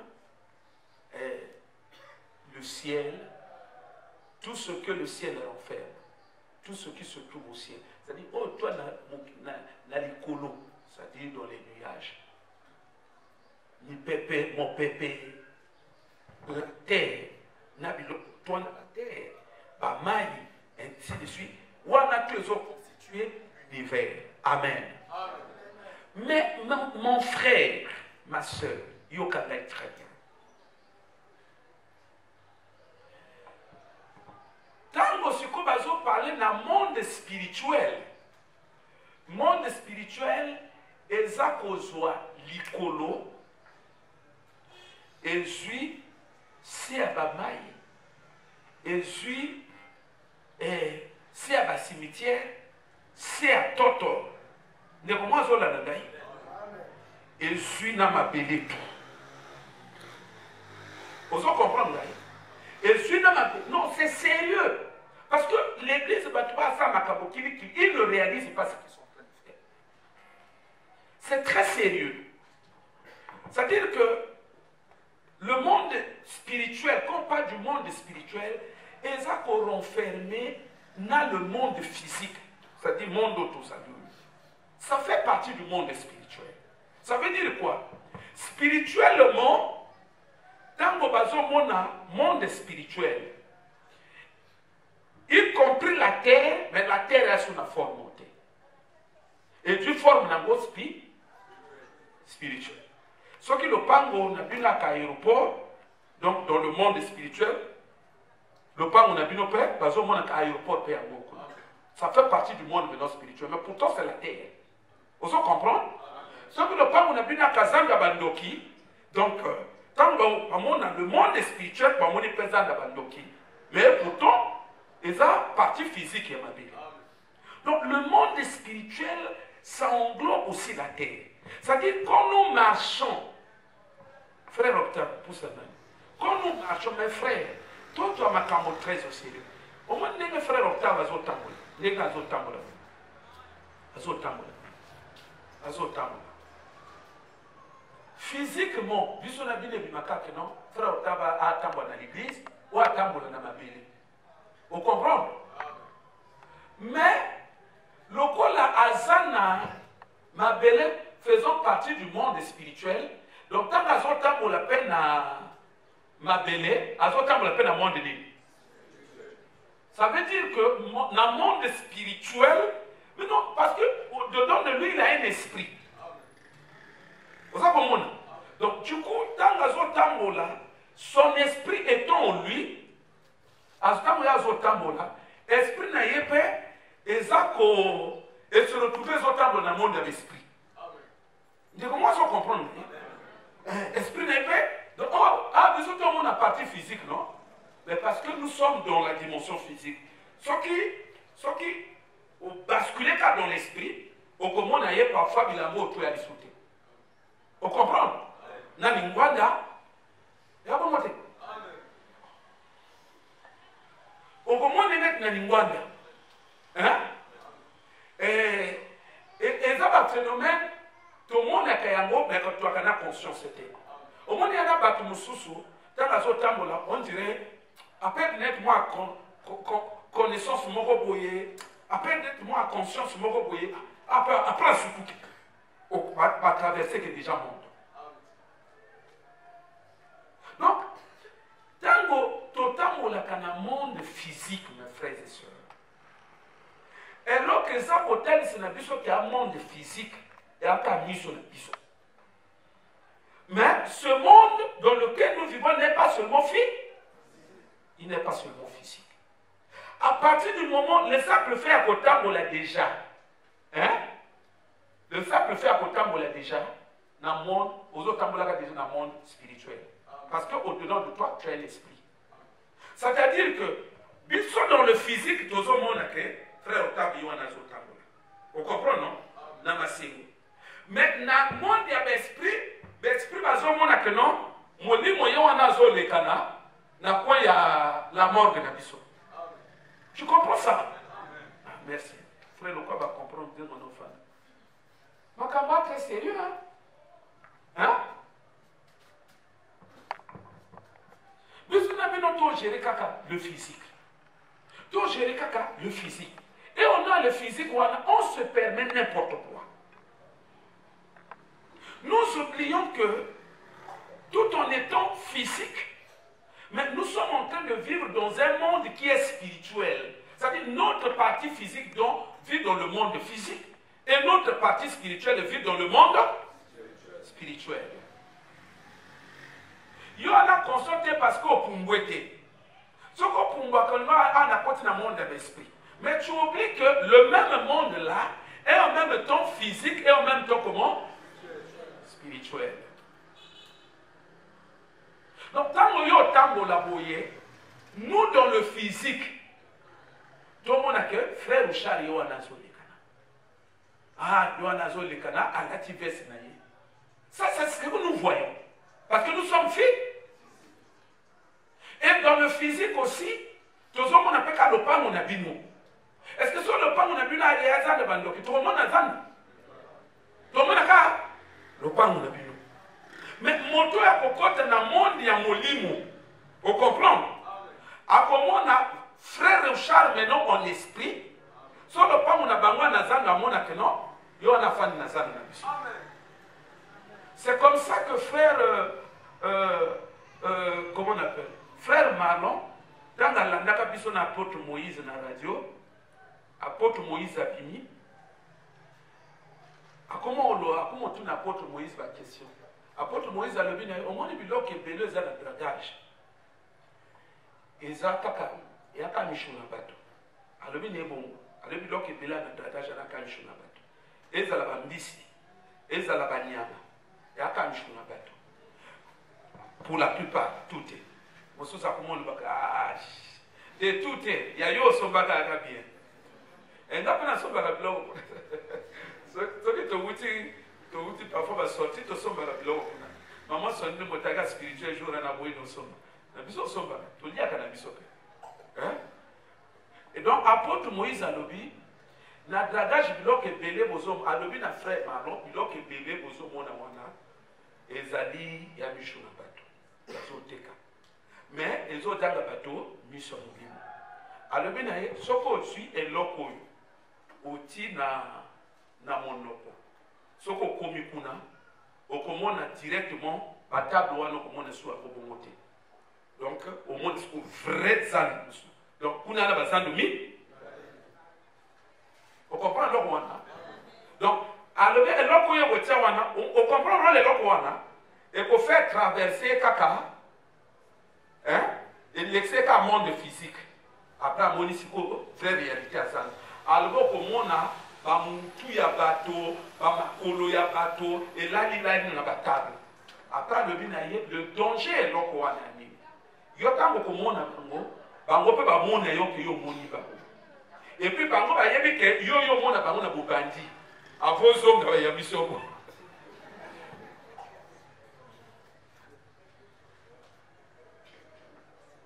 le ciel, tout ce que le ciel renferme, tout ce qui se trouve au ciel. C'est-à-dire, oh, toi, na l'icolo, c'est-à-dire dans les nuages. Ni pépé, mon pépé, la terre, toi, la terre, bah, maï, ainsi de suite. Ou on a tous constitué l'hiver. Amen. Mais mon frère, ma soeur, il y a très bien. Tant que nous parlons d'un monde spirituel, et ça kozwa likolo, et puis c'est à Bamaï, et puis c'est à bas cimetière, c'est à Toto. Ne comment ça la nagaï? Et puis n'a ma belé tout. Vous comprenez? Et puis n'a ma non, c'est sérieux. Parce que l'église il ne réalise pas ce qu'ils sont en train de faire. C'est très sérieux. C'est-à-dire que le monde spirituel, quand on parle du monde spirituel, ils ont renfermé dans le monde physique, c'est-à-dire le monde auto-salut. Ça fait partie du monde spirituel. Ça veut dire quoi? Spirituellement, dans le monde spirituel, y compris la terre, mais la terre est sous la forme montée. Et tu formes un mot spirituel. Ce qui le pango n'a plus qu'à aéroport, donc dans le monde spirituel, le pango n'a plus qu'à aéroport. Ça fait partie du monde maintenant spirituel, mais pourtant c'est la terre. Vous comprenez? Ce que le pango n'a plus qu'à Zanga Bandoki, donc, le monde spirituel, on est présent dans Bandoki, mais pourtant, il y a une partie physique qui est ma vie. Donc, le monde spirituel, ça englobe aussi la terre. C'est-à-dire, quand nous marchons, frère Octave, pousse la main. Quand nous marchons, mes frères, toi, tu as ma cambo très au sérieux. Au moins, les frères Octave, ils ont tambour. Les gars, ils ont tambour. Ils ont tambour. Ils ont tambour. Physiquement, vu son habit, non, frère Octave a tambour dans l'église ou a tambour dans ma ville. Vous comprenez? Mais, le col à Azana, ma belle, faisant partie du monde spirituel, donc tant qu'à pour la peine à ma belle, à pour la peine à monde de l'île. Ça veut dire que dans le monde spirituel, mais non, parce que dedans de lui, il a un esprit. Vous savez comment? Donc, du coup, tant qu'à là, son esprit étant en lui, à ce temps-là, l'esprit n'a pas, et se retrouver dans le monde de l'esprit. Je commence à comprendre. Esprit n'est pas. Donc, nous sommes la partie physique, non? Mais parce que nous sommes dans la dimension physique. Ce qui basculé dans l'esprit, au comment on a parfois il a mot tout à discuter. Vous comprenez? Dans l'Ingwanda, il y a pas monté. Au comment on est dans l'Ingwanda. Hein? Et ça, un phénomène, tout le monde a mais quand tu as conscience, c'était. Au moins, il y a un bateau moussou, dans la zone là, on dirait, après d'être moi connaissance, mon boyer, après d'être moi conscience, mon boyer, après surtout, à traverser que déjà monde. Donc, tango, totalement le monde physique, mes frères et sœurs. Et alors que ça, hôtel, c'est un monde physique et un camion sur le piso. Mais ce monde dans lequel nous vivons n'est pas seulement physique. Il n'est pas seulement physique. À partir du moment, le simple fait à côté, on l'a déjà. Hein? Le simple fait à côté, on l'a déjà. Dans le monde, aux autres, on l'a déjà dans le monde spirituel. Parce qu'au-dedans de toi, tu as l'esprit. C'est-à-dire que, bien sûr, dans le physique, tout le monde a créé. Frère Octave, vous comprenez, non? Dans ma signe. Mais dans le monde, il y a l'esprit, l'esprit, il y a non, mon lit, il y a les canards, dans quoi il y a la mort de Nabiso. Tu comprends ça? Ah, merci. Frère Octave va comprendre de mon enfant. Ma camarade, très sérieux, hein? Hein? Mais vous n'avez pas géré caca, le physique. Tout gérer caca, le physique. Et on a le physique, on se permet n'importe quoi. Nous oublions que, tout en étant physique, mais nous sommes en train de vivre dans un monde qui est spirituel. C'est-à-dire notre partie physique vit dans le monde physique et notre partie spirituelle vit dans le monde spirituel. Il y a consulté parce qu'on peut être. Ce qu'on peut apporter dans le monde de l'esprit. Mais tu oublies que le même monde-là est en même temps physique et en même temps comment? Spirituel. Donc, tant que nous dans le physique, tout le monde a que frère ou char, il y a un azol de cana. Ah, il y a un azol de cana, à la tivesse. Ça, c'est ce que nous voyons. Parce que nous sommes filles. Et dans le physique aussi, tout le monde appelle qu'à l'opan, on a bino. Est-ce que sur le pan, on a bino, il y a un bando qui tout le monde a zan. Tout le monde a qu'à l'opan, on a bino. Mais mon tour est pour côté dans le monde, il y a mon limo. Vous comprenez? À comment on a frère Richard maintenant en esprit. Sur le pan, on a bangwa na zan, on a que non, il y a un fan na zan. C'est comme ça que frère, comment on appelle? Frère Marlon, dans la Nakabiso na apôtre Moïse na radio, apôtre Moïse a fini. Comment tu n'apôtre Moïse la question? apôtre Moïse alobi na au moins biloko ebele eza na dragage eza kaka eyaka mishu na bato alobi na ebongo alobi biloko ebele na dragage anaka mishu na bato ezala bambisi ezala banyama eyaka mishu na bato pour la plupart tout est mosusu akomona baka de tout est ya yo osombaka aka bien enga mpe nasombaka biloko soki towuti parfois basorti tosombaka biloko kuna mama soni nde motaka spirituel jour na boyi nosomba na biso osombaka toliaka na biso pe et donc apôtre Moïse alobi na dragage biloko ebele bozomona alobi na frère Marlon biloko ebele bozomona wana ezali ya mishu na bato bazoteka mais ezotanga bato miso ya molimo alobi na ye soki ozwi eloko oyo oti na monoko soki okomi kuna okomona directement batable wana okomona su akobongo te donc omona siko vrai zando mosu donc kuna na bazando mi okomprendre eloko wana donc alobi eloko oyo kotia wana okomprendre eloko wana ekofaire traverser kaka elexer ka monde physique après amoni siko vraie réalité ya zando alobi okomona bamutu ya bato bamakolo ya bato elalilali na batable après alobi na ye le danger eloko wana nini yo ntango okomona bango mpe bamona yo ke yo omoni bango epuis bango bayebi ke yo omona bango na bobandi avo ozonga bayambi soko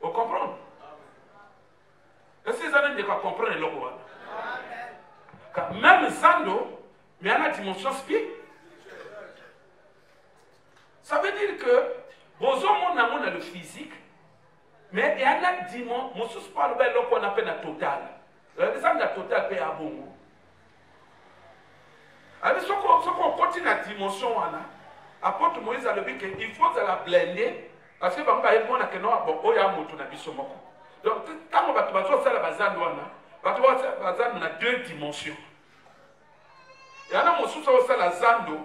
ocomprendre est-ce que ça ne pas comprendre eloko wana même zando, mais il y a une dimension spirituelle. Ça veut dire que, bon, on a le physique, mais il y a une dimension, je ne sais pas ce qu'on appelle la totale. L'exemple de la totale est à bon. Alors, si on continue la dimension, apôtre Moïse a dit qu'il faut la blender, parce que, bon, il y a un moto na biso moko. Donc, quand on va faire la zando, on a deux dimensions. Il y a un mosusu aussi la zando,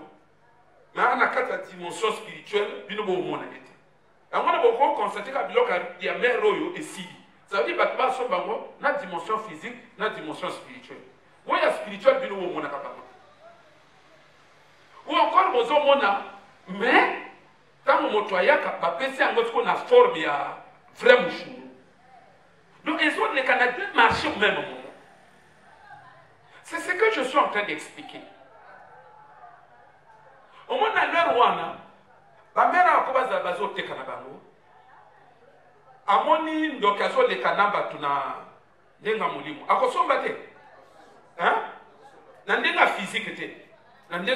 mais on a quatre dimensions spirituelles, puis nous avons été. Et on a beaucoup constaté qu'il y a mer royo et si. Ça veut dire que nous avons une dimension physique, une dimension spirituelle. Où il y a spirituel, puis nous avons été. Ou encore nous avons été, mais quand nous avons été, nous avons une forme de vrai mouchou. Donc, ils ont les Canadiens marcher au même moment. C'est ce que je suis en train d'expliquer. Au moment où l'heure où la mère a commencé à baser au Tekanabango, à mon île d'occasion de Kanamba, tu n'as pas de à quoi sont battés? Hein? N'a physique, n'a pas de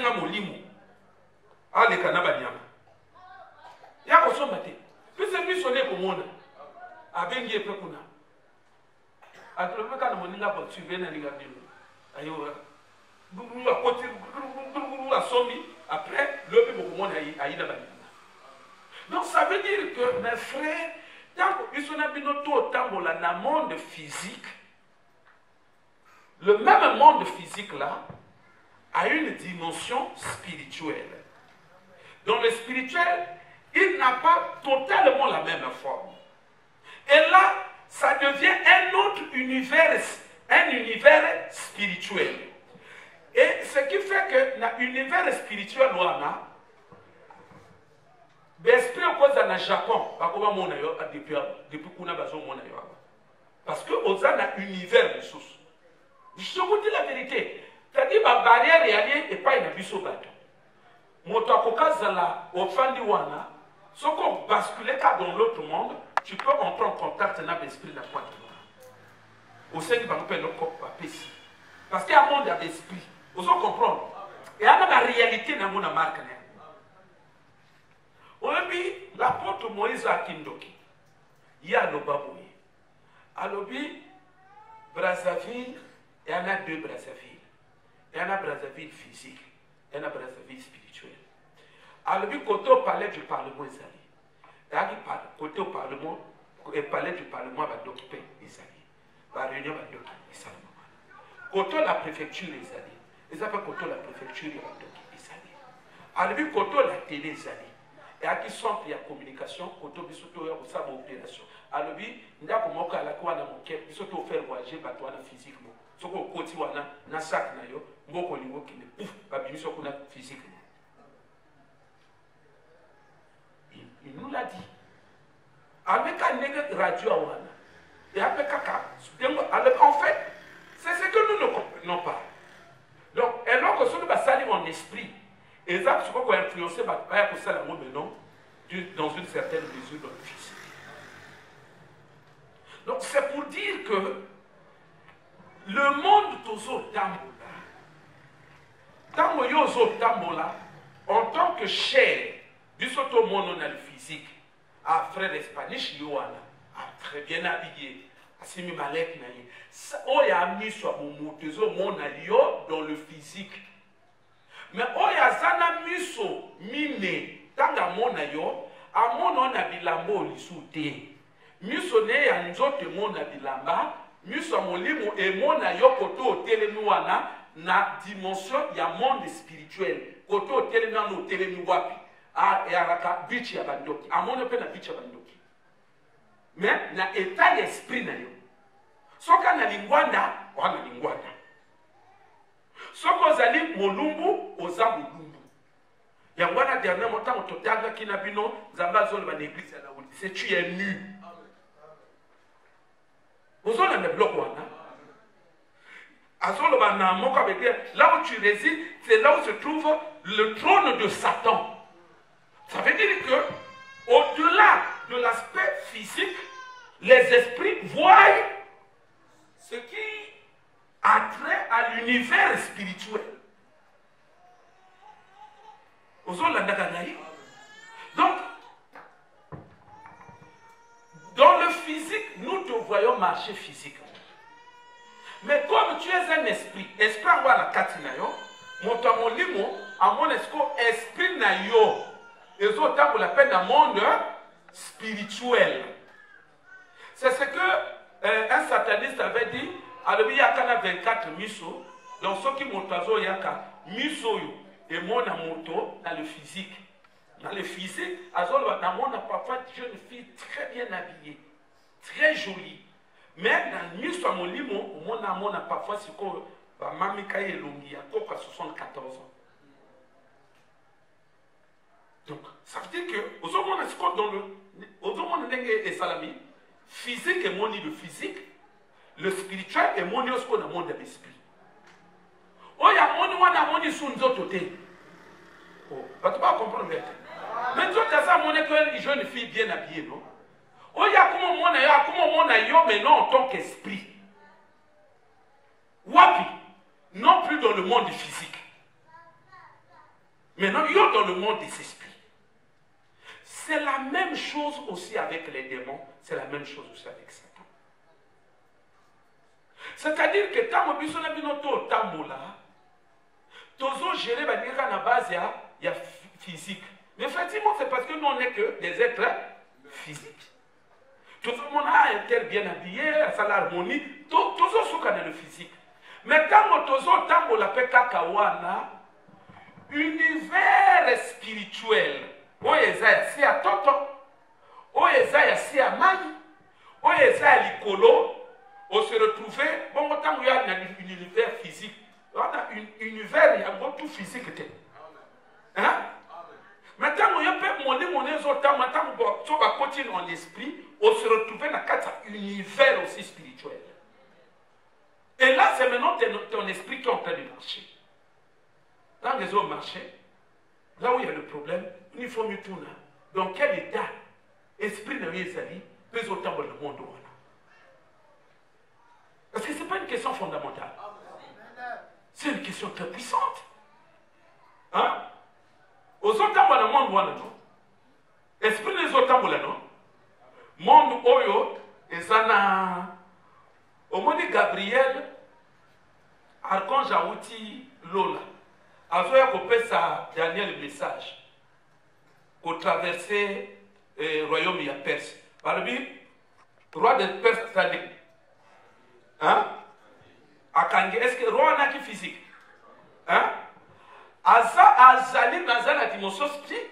ah, les Kanaba Niama. Il y a quoi sont battés? Puis c'est lui sonné pour moi. À Bengi et Pekuna. À tout le monde, quand on a tu viens à l'égard. Après, le peuple a eu la banane. Donc ça veut dire que mes frères, tant qu'ils sont dans le monde physique, le même monde physique là a une dimension spirituelle. Dans le spirituel, il n'a pas totalement la même forme. Et là, ça devient un autre univers, un univers spirituel. Et ce qui fait que dans l'univers spirituel, l'esprit au cause dans le Japon, depuis qu'on a besoin de parce que on a un univers de source. Je vous dis la vérité. C'est-à-dire que la barrière est pas une biso bateau. Moto akokazala ofandi wana, si on bascule dans l'autre monde, tu peux entrer en contact avec l'esprit de la pointe. Au sein du banque le corps papési. Parce qu'il y a un monde d'esprit. Vous comprenez? Et il y a la réalité dans mon marque. On a dit l'apôtre Moïse à Kindoki. Il y a le baboué. À l'obi, Brazzaville, il y en a deux Brazzaville. Il y en a Brazzaville physique, il y en a Brazzaville spirituel. À l'obi, côté au palais du Parlement, il y a côté au Parlement, le palais du Parlement va l'occuper, la réunion va l'occuper, côté la préfecture, ils appellent côté la préfecture, à l'obi, côté la télé, et à qui centre il y a communication koto biso to ya kosala opération alobi ndako moko alaki wana moke biso to faire voyager bato wana physiquement soko okoti wana na sac na yo mboko olingo kende pouf babimiso kuna physiquement. Il nous l'a dit. Avec un radio wana et avec kaka en fait c'est ce que nous ne comprenons pas. Donc alors que ce que ça en esprit et ça ce qu'on a influencé par ça la maintenant dans une certaine mesure dans le physique. Donc c'est pour dire que le monde tozo tambola tambo yozo tambola en tant que chair du soto monde on a le physique à frère Spanish yoana très bien habillé asimi malek na ye oya mis sur mon tozo monde yo dans le physique mais oya zana miso mine tanga mona yo amona na bilambo lisute miso ne ya nzote mona bilamba miso molimo e mona yo koto telemi wana na dimension ya monde spirituel koto telemi na no telemi wapi a yaraka bichi ya bandoki amona pe na bichi ya bandoki mais na état d'esprit na yo soka na lingwanda wana lingwanda soko zali molumbu oza molumbu yangwana dernier montant totaga kina bino zamba zolo ba l'église ya la c'est tu es nu vous avez le bloc wana azolo ba na moka be là où tu résides c'est là où se trouve le trône de Satan. Ça veut dire que au-delà de l'aspect physique les esprits voient ce qui a trait à l'univers spirituel. Donc, dans le physique, nous te voyons marcher physiquement. Mais comme tu es un esprit, esprit en la katinayo, mon limo, à mon esprit nayo, et autres pour la peine d'un monde spirituel. C'est ce que un sataniste avait dit. Alors il y a 24 miso, donc ceux qui montent il y a miso et mon moto dans le physique. Dans le physique, on a parfois une jeune fille très bien habillée, très jolie. Mais dans le miso, on a parfois ce qu'on va mamika et longi à 74 ans. Donc ça veut dire que aux hommes dans le salami physique et moni de physique. Le spirituel est mon Dieu dans le monde de l'esprit. Oh, il y a mon Dieu sous nous autres. Oh, tu vas comprendre. Mais tu as ça, mon école, une jeune fille bien habillée, non? Oh, il y a comment mon mais non en tant qu'esprit. Wapi, non plus dans le monde du physique. Mais non, il y a dans le monde des esprits. C'est la même chose aussi avec les démons, c'est la même chose aussi avec Satan. C'est-à-dire que tant que nous avons tambola, nous gérer la base il y a physique. Mais effectivement, c'est parce que nous n'est que des êtres physiques. Tout le monde a un tel bien habillé, ça l'harmonie, tout ce qu'on a le physique. Mais tant que nous tambola pekakawana, univers spirituel, oyeza si à toto, oyeza si à mani, oyeza likolo. On se retrouvait, bon, autant qu'il y a un univers physique, on a un univers, il y a un tout physique. Hein? Maintenant, il y a un continuer en esprit, on se retrouvait dans un univers aussi spirituel. Et là, c'est maintenant ton esprit qui est en train de marcher. Dans les autres marchés, là où il y a le problème, il faut mieux tourner. Dans quel état esprit n'a rien sali, peut autant dans le monde. Parce que ce n'est pas une question fondamentale. C'est une question très puissante. Hein? Aux autres dans le monde, non? Esprit des autres non? Monde oyo, et ça n'a. Au monde de Gabriel, Archange Aouti Lola, Azoya Kopé sa dernier message pour traverser le royaume de Perse. Par le roi de Perse, ça dit. Hein? Est-ce que le roi n'a qui physique? Hein? Aza azali dans la dimension spirituelle.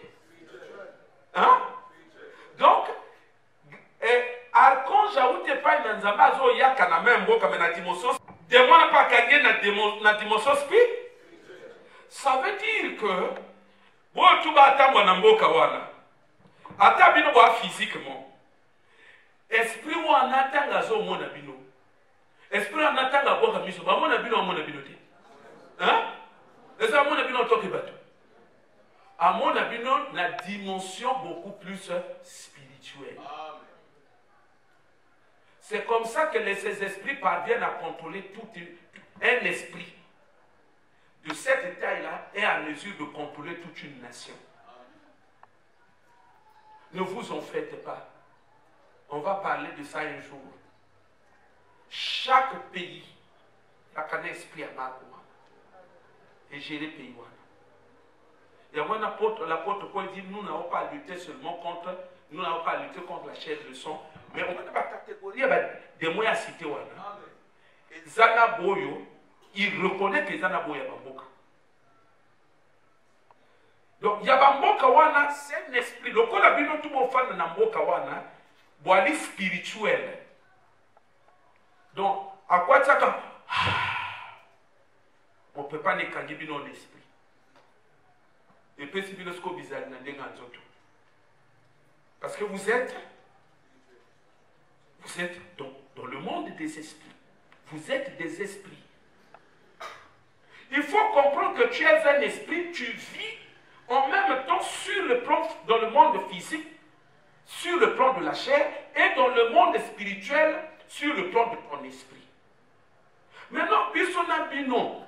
na même mboka mais na dimension démon n'a pas gagné na dimension spirituelle. Ça veut dire que bon tout ba tambo na mboka wana ata bino ba physiquement esprit wana tanga zo mona bino esprit wana tanga boka miso ba mona bino te hein eza mona bino toke bato à mon avis na dimension beaucoup plus spirituelle. C'est comme ça que ces esprits parviennent à contrôler tout un esprit de cette taille-là est à mesure de contrôler toute une nation. Ne vous en faites pas. On va parler de ça un jour. Chaque pays a un esprit à Makouma et gérer le pays. Et moi, l'apôtre Paul dit, nous n'avons pas à lutter seulement contre, nous n'avons pas à lutter contre la chair de sang, mais on a une catégorie des moyens à citer. Zana Boyo, il reconnaît que Zana Boyo est Bamboka. Donc, Yabamboka Wana, c'est un esprit. Donc, on a vu tout le monde fan de Namboka Wana, boali spirituel. Donc, à quoi ça quand on ne peut pas néganger nos esprit. Et puis, c'est bien ce que vous avez. Parce que vous êtes dans le monde des esprits. Vous êtes des esprits. Il faut comprendre que tu es un esprit, tu vis en même temps sur le plan, dans le monde physique, sur le plan de la chair, et dans le monde spirituel, sur le plan de ton esprit. Maintenant, Bisonabino,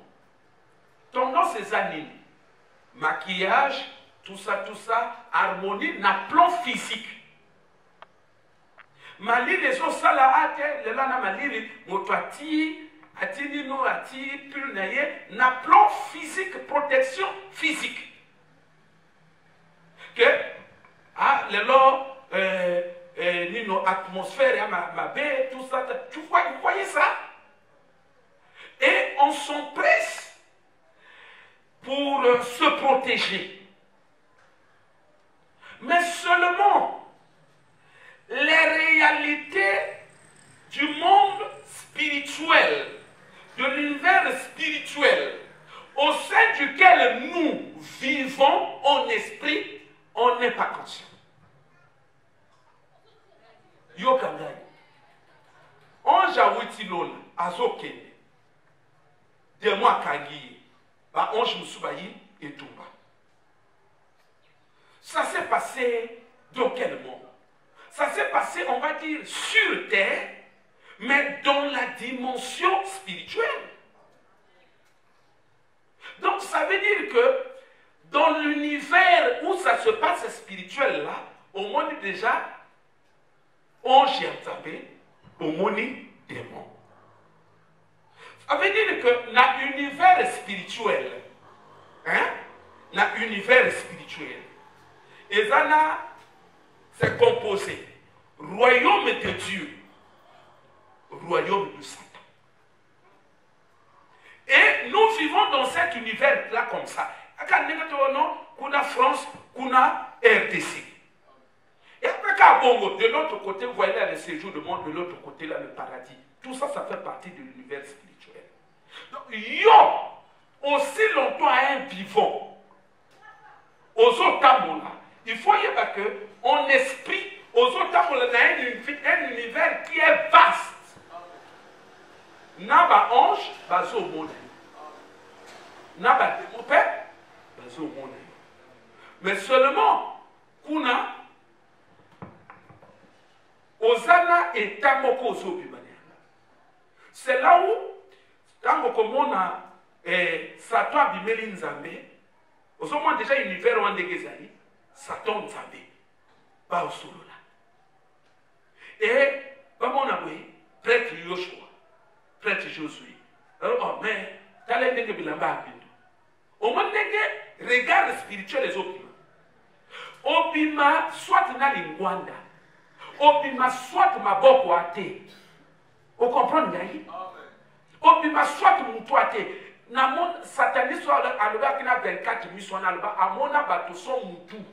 tendance ces années, maquillage, tout ça, harmonie, na plan physique. Malili les autres là, les lana malili, motoati, atini no ati, pulnaye, na plan physique, protection physique. Que, ah, les lots, nino atmosphère, ma baie, tout ça, vous voyez ça? Et on s'empresse pour se protéger. Mais seulement les réalités du monde spirituel, de l'univers spirituel, au sein duquel nous vivons en esprit, on n'est pas conscient. Yokangai. On jawutilon azokene. De moi kangi. Ba onge musubayi et Tumba. Ça s'est passé dans quel monde? Ça s'est passé, on va dire, sur terre, mais dans la dimension spirituelle. Donc ça veut dire que dans l'univers où ça se passe spirituel là, au monde déjà, on y a au monde démon. Ça veut dire que dans l'univers spirituel, l'univers spirituel, et ça c'est composé royaume de Dieu, royaume de Satan. Et nous vivons dans cet univers-là comme ça. Qu'on a France, qu'on a RDC. Et après, de l'autre côté, vous voyez là le séjour du monde, de l'autre côté, là le paradis. Tout ça, ça fait partie de l'univers spirituel. Donc, aussi longtemps à un vivant, aux autres là, il faut y avoir que, en esprit, aux autres là, un univers qui est vaste. Naba ange, bazo monde. Naba démon père, bazo monde. Mais seulement, kuna, Osana et Tamoko Zobimania. C'est là où, tant qu'on a Satan Abimeli Nzambe, au moins déjà l'univers où on est Satan Nzambe, pas au solo là. Et, comme on a vu, prêtre Yoshua, prêtre Josué. Oh, mais, t'as l'air de Bilamba Abindu. Au moins, regarde spirituel les opima. Opima, soit na lingwanda. Opima, soit ma boko ate. Vous comprenez, Gaï? Opima, soit moutou ate. Namon, sataniste, alba qui n'a 24 missions, alba, amona bato son moutou.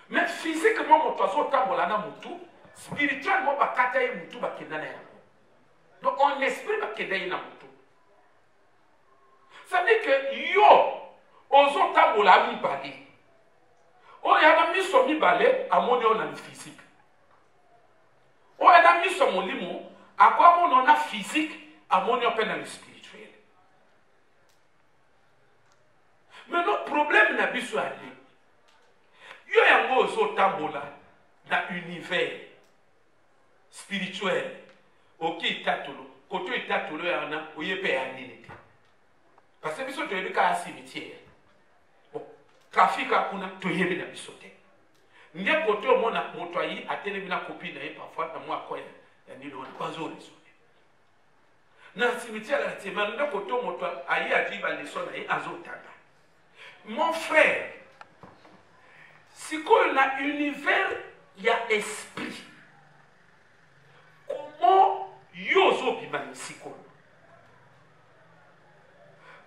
Mais physiquement, mon toiseau tambola na moutou, spirituellement, bakata e moutou bakendana yako. Donc, en esprit, il y a ça veut dire que yo, aux autres, on a mis balai. On a mis son balai à mon on a le physique. On a mis son limon à quoi on a physique à mon on a le spirituel. Mais notre problème n'a pas besoin d'aller. Il y a un autre tambola dans l'univers spirituel. Ok, tatolo. Côté tatolo, il y en a où il y a un parce que biso toyebi ka cimetière. Bon, trafic a kuna toyebi na biso te. Nde côté au mona moto ayi atelemi na copine na ye parfois na moi quoi ya nilo na bazo resone. Na cimetière la tema nde côté moto ayi adi ba leso na ye azotanga. Mon frère, si qu'on a univers, il y a esprit. Comment yozo bimani siko?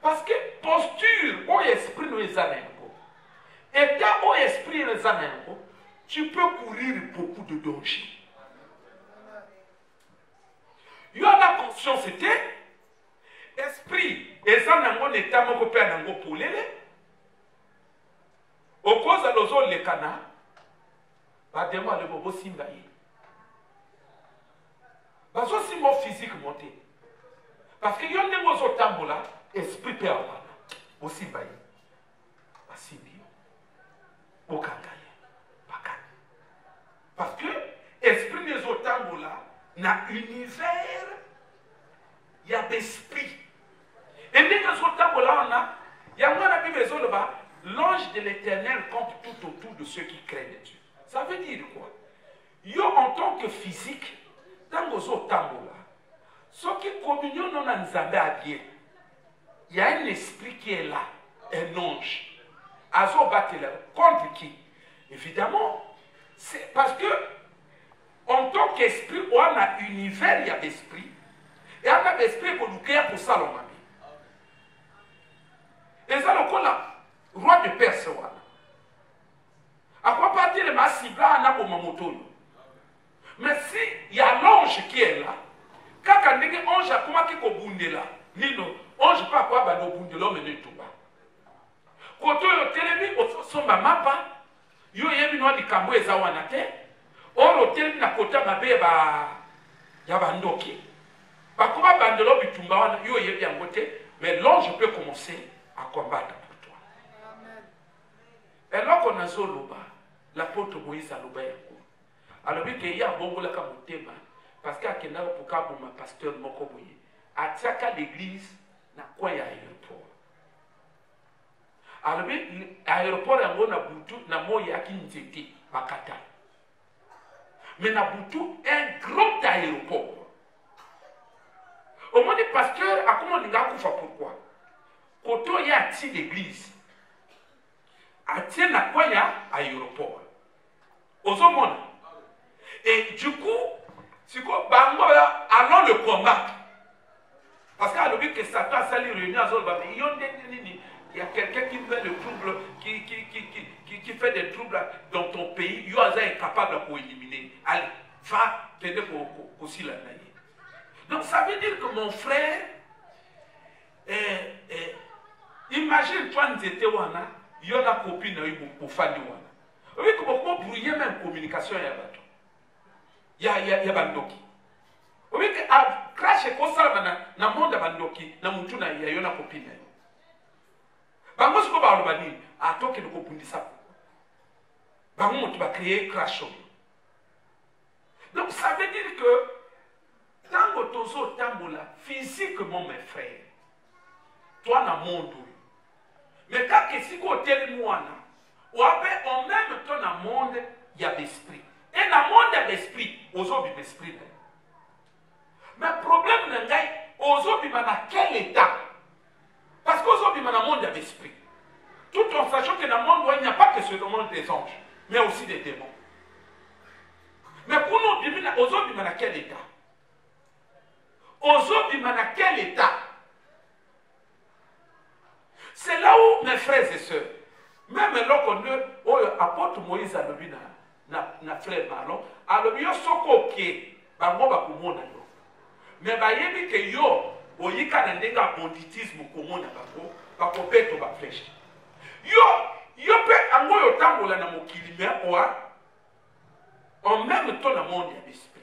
Parce que posture au esprit nous est amengo. Et quand au esprit nous est amengo, tu peux courir beaucoup de dangers. Il y a la conscience c'était esprit et amengo n'état mon copain n'ango pour l'aider. Au cause de l'ozone le cana, bah demain le bobo simbaye. Parce que si mon physique monté, parce que y a un négoce tambola. Esprit peut avoir aussi baillé. Parce que esprit des autres là, dans l'univers, il y a d'esprit. Et dans les autres là, il y a un besoin l'ange de l'éternel compte tout autour de ceux qui craignent Dieu. Ça veut dire quoi? Yo en tant que physique, dans les autres là, ceux qui communion non en Zambé à Dieu. Il y a un esprit qui est là, un ange. Azo Batela, contre qui? Évidemment, c'est parce que, en tant qu'esprit, on a un univers, il y a l'esprit. Et on a l'esprit pour nous créer pour ça, l'homme. Et ça, le roi de Perse, à quoi partir le massif là, on a pour Mamoto. Mais si il y a l'ange qui est là, quand on dit l'ange a comment qu'il est là, Nino, on ne pas quoi bah no bunde l'homme ne tout bas. Quand on télémi au son mapa, yo yebi no di kambo ezawana te. Oro télémi na kota mabe ba ya bandoki. Ba kuma bandelo bitumba wana yo yebi angote, mais l'ange peut commencer à combattre pour toi. Amen. Et là qu'on a zoloba, l'apôtre Moïse a loba yako. Alors bien qu'il y a bongo la kamotema, parce qu'il y a kena pour kabuma pasteur moko boye. Atiaka l'église na quoi ya aéroport. Alors l'aéroport yango na butu na moya ki nzete bakata. Mais na butu un grand aéroport. Au moins le pasteur a comment linga kufa pourquoi? Koto ya ati l'église. Ati na quoi ya aéroport. Ozomona. Et du coup, si quoi bango allons le combattre. Parce que Satan a sali réunion à Zolba, il y a quelqu'un qui fait le trouble, qui fait des troubles dans ton pays, il est incapable pour éliminer. Allez, va t'aider pour aussi la naïe. Donc ça veut dire que mon frère, imagine toi, nous étions wana, il y a une copine pour faire du wana. Vous voyez comment brouiller même communication, il y a bandoki. Vous voyez que crash et constat na monde bandoki na mutu na ya yona copine. Bango siko ba lobani a toke de kopundisa. Bango mutu ba créer crash. Donc ça veut dire que tango tozo tambola physiquement mes frères. Toi na monde. Mais quand que siko tel moana, ou après en même temps na monde il y a l'esprit. Et na monde il y a l'esprit, ozo bi l'esprit. Mais le problème n'est pas aujourd'hui dans quel état. Parce qu'aujourd'hui dans le monde de l'esprit. Tout en sachant que dans le monde il n'y a pas que seulement des anges, mais aussi des démons. Mais pour nous, aujourd'hui dans quel état? Aujourd'hui dans quel état? C'est là où mes frères et sœurs, même lorsqu'on dit, apôtre Moïse a levé na frère Marlon, a levé soko qui, bah moi bah pour mon. mais bayebi ke yo oyika na ndenga banditisme komona bako bakobeto ba flèche yo pe ango yo tambola na mokili mais oa en même temps le monde est l'esprit.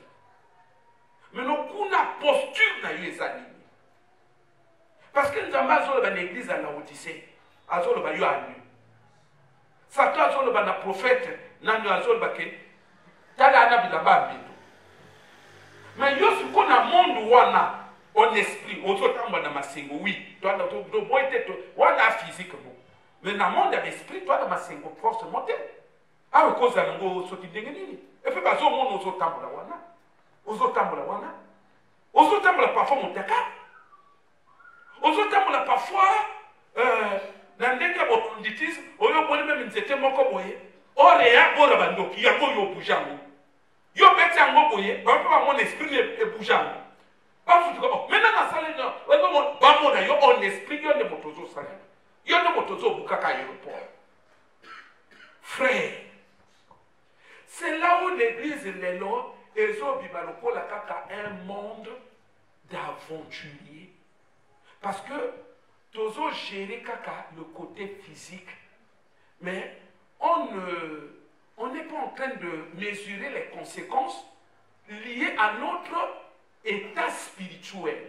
Mais nous avons une posture dans les animés. Parce que nous avons une église à la Odyssée. Nous avons une église. Satan a un prophète. Nous avons un mais yo si qu'on a monde wana en esprit ozotamba na masengo oui toi na to boy tête wana physique bon mais na monde d'esprit toi na masengo force monter ah cause na ngo so kindenge nini et puis bazo monde ozotamba wana ozotamba parfois montaka ozotamba parfois na ndenge bonditis oyo boni même nzete moko boye oreya bora bandoki yango yo bujango yo beti yango boye ba mon esprit e bujango ba futu ko maintenant na sala no ba mona yo on esprit yo ne motozo sala yo ne motozo bukaka aéroport frère c'est là où l'église lelo ezobiba lokola kaka un monde d'aventuriers parce que tozo gérer kaka le côté physique mais on n'est pas en train de mesurer les conséquences liées à notre état spirituel.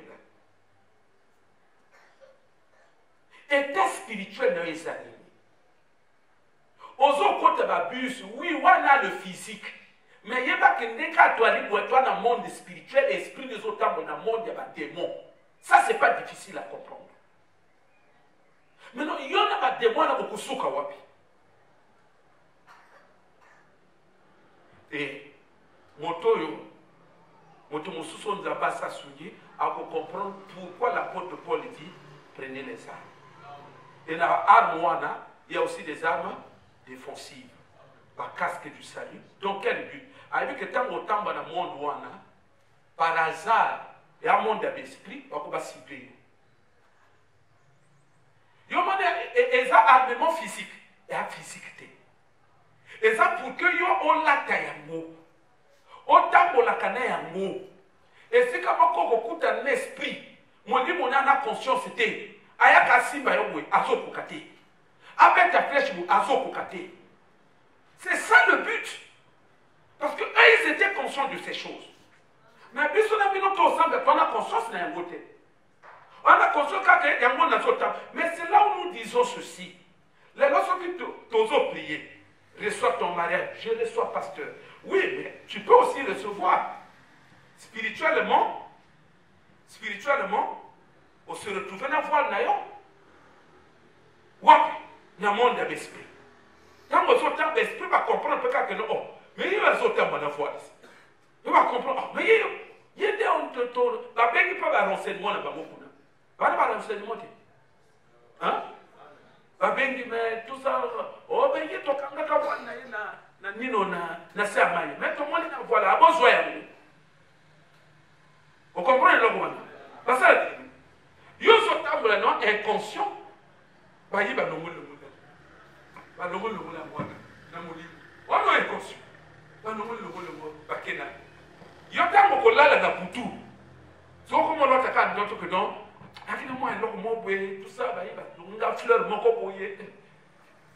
État spirituel dans les animés. Ozo kote ba bus, oui, on a le physique. Mais il y a pas que des cas toi dans le monde spirituel, esprit des autres dans le monde, il y a des démons. Ça, c'est pas difficile à comprendre. Maintenant, il y en a des démons dans beaucoup de wapi. Et moto mosusu on n'a pas ça souillé à comprendre pourquoi l'apôtre Paul dit prenez les armes. Et dans l'arme, il y a aussi des armes défensives. La casque du salut. Donc quel but? Avec que tant autant dans le monde par hasard, il y a un monde d'esprit, on va cibler. Il y a un armement physique et un physique. Et ça pour que yo on la tayango autant la kana yango et c'est comme ko kuta l'esprit mon dit mon a conscience c'était ayaka simba yo bwe azokokate avec ta flèche bu azokokate c'est ça le but parce que eux ils étaient conscients de ces choses mais biso na bino to semble on a conscience na yango te on a conscience que yango na zota mais c'est là où nous disons ceci les lorsque tozo prier reçois ton mariage, je reçois pasteur. Oui, mais tu peux aussi recevoir spirituellement, on se retrouve dans la voie nayon. Wapi, dans le monde de l'esprit. Quand on sort de l'esprit, on va comprendre que non, mais il va sortir dans la voie. Il va comprendre, mais il y a des hontes, la belle qui peut avoir renseignement là-bas, pas de renseignement. Hein? Babengi mais tout ça oh ben il tokanga ka wana na nino na samani mais tout le monde voilà a besoin vous comprenez le comment parce que yo so tambola non inconscient ba yi ba no mulu ba no mulu la mwana na muli on est inconscient ba no mulu ba kena yo tambo ko lala na butu so comment l'autre ka d'autre que non tout ça,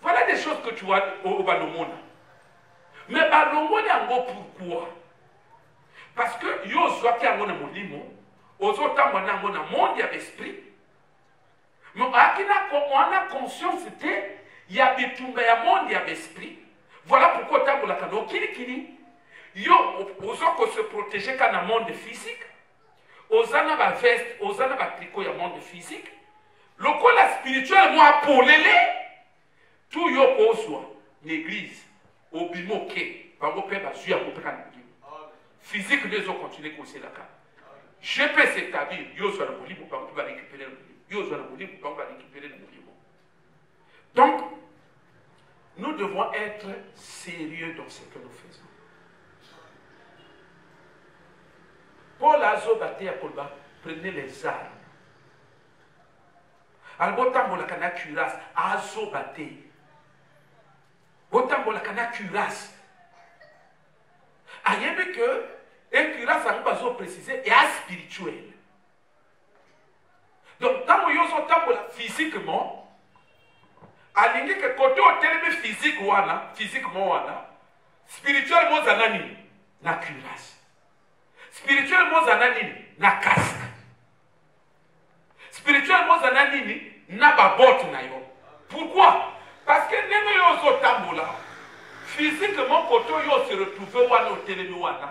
voilà des choses que tu vois au Balomona. Mais Balomona, pourquoi? Parce que yo soit qui a mon molimo, aux autres mon monde d'esprit. Mais on a conscience c'était il y a un monde d'esprit. Voilà pourquoi tu as la cano kiri yo aux autres se protéger quand un monde physique. Osana ba veste, osana ba tricot ya monde physique. Lokola spirituel moi pour l'élé. Tout yo kozwa l'église obimoke bango pe ba zuya ko peka na physique les ont continué comme c'est là. Je peux s'établir yo zo na molibo bango ba récupérer le molibo. Yo zo na molibo bango ba récupérer le molibo. Donc nous devons être sérieux dans ce que nous faisons. Paul Azobate à Kolba, prenez les armes. Albotambo la kana cuirasse, Azobate. Botambo la kana cuirasse. Ayebe que, incurrence yango bazoprécise eya spirituel. Donc ntango yo ozotambola physiquement alingi ke kote otelemi physiquement wana spirituellement ozana nini na cuirasse, spirituellement ozana nini na casque, spirituellement ozana nini na babote na yo. Pourquoi? Parce que ndenge yo ozotambola physiquement kote yo se retrouve wana otelemi wana,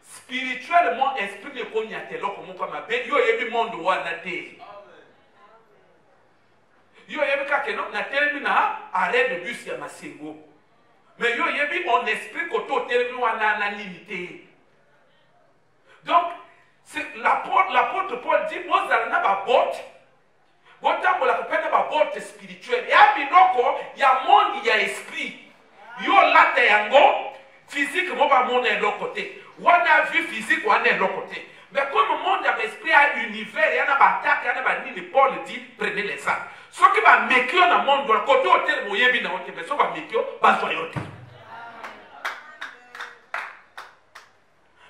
spirituellement esprit ne konyatelo komoka mabe yo yebi monde wana te. Yo yebi kakeno na telemi na arrêt de bus ya Masengo. Mais yo yebi en esprit koto telemi wana na limité. Donc l'apôtre Paul dit moi zalana ba botte. Botambola kopena ba botte spirituelle. Ya binoko ya monde ya esprit. Yo lata yango physique mo ba monde de l'autre côté. Wana vie physique wana de l'autre côté. Mais comme le monde a esprit à univers, il y a une attaque, il y a une Paul dit prenez les armes. Ce qui va méquer dans le monde, côté hôtel, vous avez bien hôtel, mais ce qui va méquer, va soyez hôtel.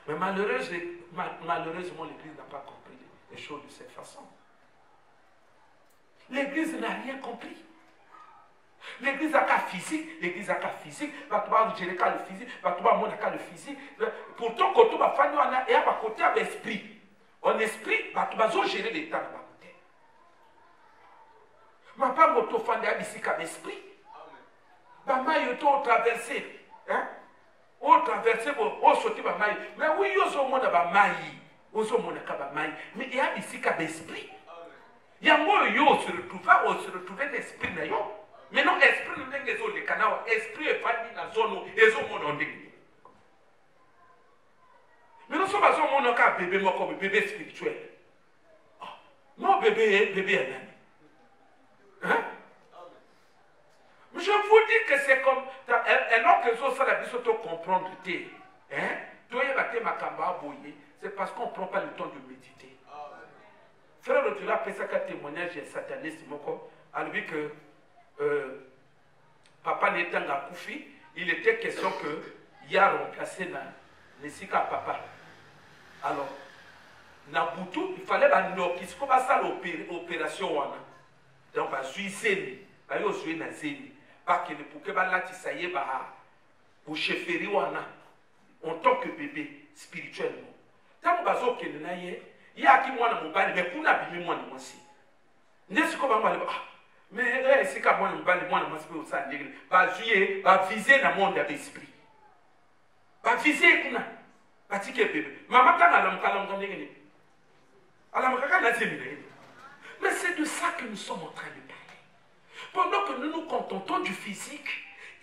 Mais malheureusement, l'Église n'a pas compris les choses de cette façon. L'Église n'a rien compris. L'église a qu'à physique, l'église a qu'à physique, va tout le gérer qu'à le physique, va tout le monde qu'à le physique. Pourtant, quand on va faire il y a un côté avec l'esprit. En esprit, va tout le gérer l'état de la côté. Ma pas moto fande à ici qu'à l'esprit. Ma maille au traversé, hein? Au traversé, au sauté ma maille. Mais oui, il y a un monde à ma maille, au monde à ma maille. Mais il y a ici qu'à l'esprit. Il y a un mot yo se retrouver l'esprit d'ailleurs. Mais non, esprit nous n'est pas le canal, esprit est pas dans la zone où ils ont mon ondé. Mais nous sommes à zone où on a un bébé, moi comme bébé spirituel. Mon bébé est un ami. Hein? Je vous dis que c'est comme, alors que ça la vie s'auto comprendre, hein? Toi, il y a ma camba c'est parce qu'on ne prend pas le temps de méditer. Frère, tu as fait ça qu'un témoignage sataniste, à lui que papa n'était pas Koufi, il était question que il a remplacé Nessika papa. Alors, Nabutu, il fallait qu'il se commence à l'opération. Donc, il y a eu un zéni. Parce que pour que ça y est, pour chefferie en tant que bébé spirituellement. Tant que il y a qui moi mon bal, mais pour n'abîmer moi aussi. N'est-ce que mais c'est comme moi, je vais viser dans le monde de l'esprit. Je vais viser dans bébé. Maman, mais c'est de ça que nous sommes en train de parler. Pendant que nous nous contentons du physique,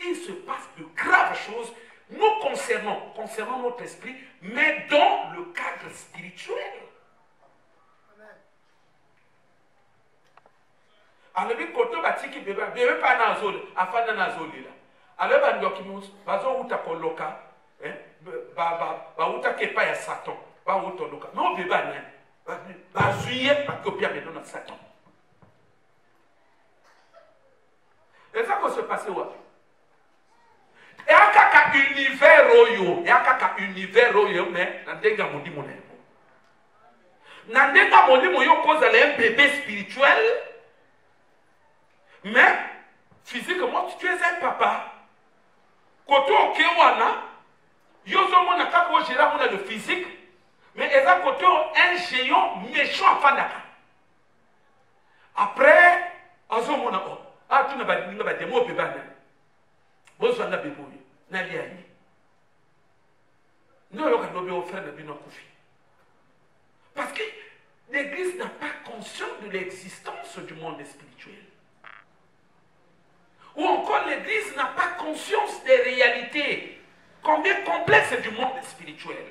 il se passe de graves choses nous concernant notre esprit, mais dans le cadre spirituel. Alors, quand on a dit que bébé pas dans la zone, afin dans la zone là. Alors, on a dit que bazo uta koloka, ba uta kepa ya Satan, ba uta loka. Non bébé nan, ba zuye ba copia mais non Satan. Et ça va se passer où? Et à kaka univers royo, et à kaka univers royo, mais nandenga modi monel. Nandenga modi moyo cause un bébé spirituel. Mais, physiquement, tu es un papa. Quand tu es au Kéwana, Yozomo n'a pas géré le physique, mais il a un géant méchant à Fandaka. Après, Azomo n'a pas. Ah, tu n'as pas dit des mots, bébé. Bonsoir, la bébé. N'allez pas. Nous avons offert le bilan Koufi. Parce que l'Église n'a pas conscience de l'existence du monde spirituel. Ou encore l'Église n'a pas conscience des réalités, combien complexes du monde spirituel.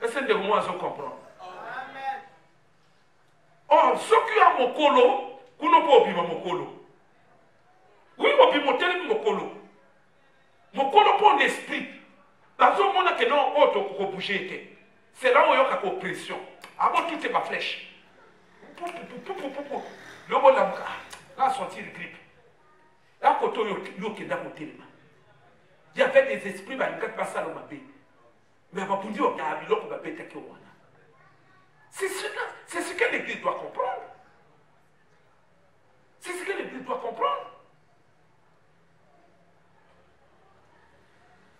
Est-ce que moi je comprends? Or, ceux qui ont mon colo, vous n'avez pas oublié mon colo. Oui, vous avez oublié mon colo. Mon colo pour l'esprit. Dans ce monde que non, autre pour bouger. C'est là où il y a une pression. Avant tout est ma flèche. Le bon là, là, sorti le grip. Là, quand on y a un téléma. y avait des esprits qui passaient dans ma vie. Mais on dit qu'il y a un bilot qui va péter. C'est ce que l'Église doit comprendre. C'est ce que l'Église doit comprendre.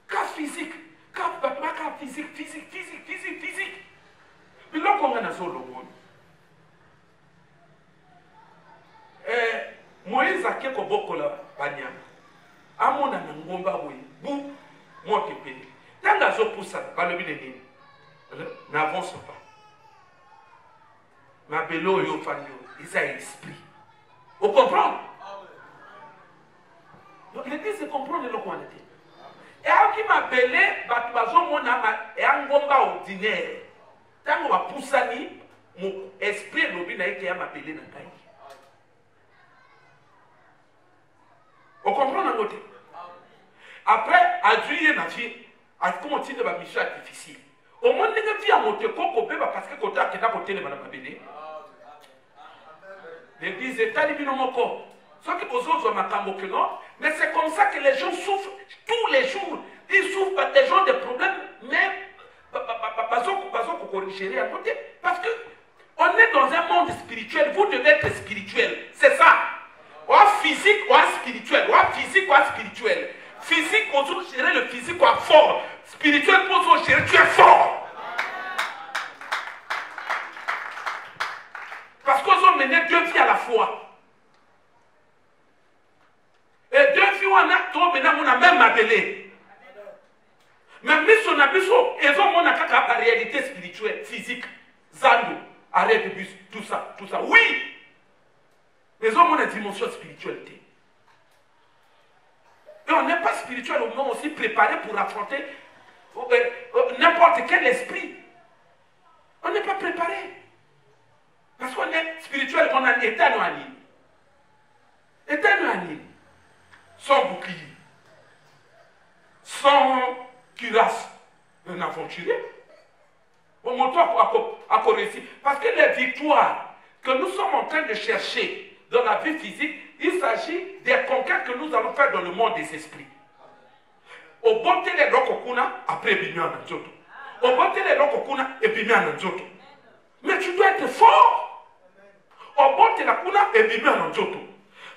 Cas physique, cas physique. Mais là, on a un seul monde. Moïse a quelque chose là, Banyam. Amon a un gomba, oui, bou, moi qui paye. Tant que ça pour ça, pas le bien n'avance pas. Ma bello yo fanyo, ils ont l'esprit. Vous comprenez? Donc l'Église c'est comprendre le qu'on était. Et à qui m'a belé, batbazo mon âme et un gomba ordinaire. Tant qu'on va pousser mon esprit l'obi na qui a m'a belé na kai. Vous comprenez notre? Après, à Dieu na fille, à comment tu ma mission difficile. Au moins les filles à monter coco parce que quand tu as côté de madame belé. L'église est allée dans mon corps. Ce qui aux autres ont non, mais c'est comme ça que les gens souffrent tous les jours. Ils souffrent des gens des problèmes, mais parce que on est dans un monde spirituel. Vous devez être spirituel. C'est ça. Ou physique, ou spirituel. Ou physique, ou spirituel. Physique, pour gérer le physique, ou fort. Spirituel, pour gérer, tu es fort. Parce qu'ils ont mené deux vies à la fois. Et deux vies, on a même appelé. Mais mission abisso, ils ont la réalité spirituelle, physique, zando, arrêt de bus, tout ça. Oui! Ils ont une dimension spiritualité. Et on n'est pas spirituel au moment aussi préparé pour affronter n'importe quel esprit. On n'est pas préparé. Parce qu'on est spirituel, on a un état noyé. État noyé. Sans bouclier. Sans cuirasse. Un aventurier. On montre à quoi réussir. Parce que les victoires que nous sommes en train de chercher dans la vie physique, il s'agit des conquêtes que nous allons faire dans le monde des esprits. Au bon télé l'okokuna, après bimia na nzoto. Au bon télé l'okokuna, et bimia na nzoto. Mais tu dois être fort. Au bon télé l'okokuna, et bimia na nzoto.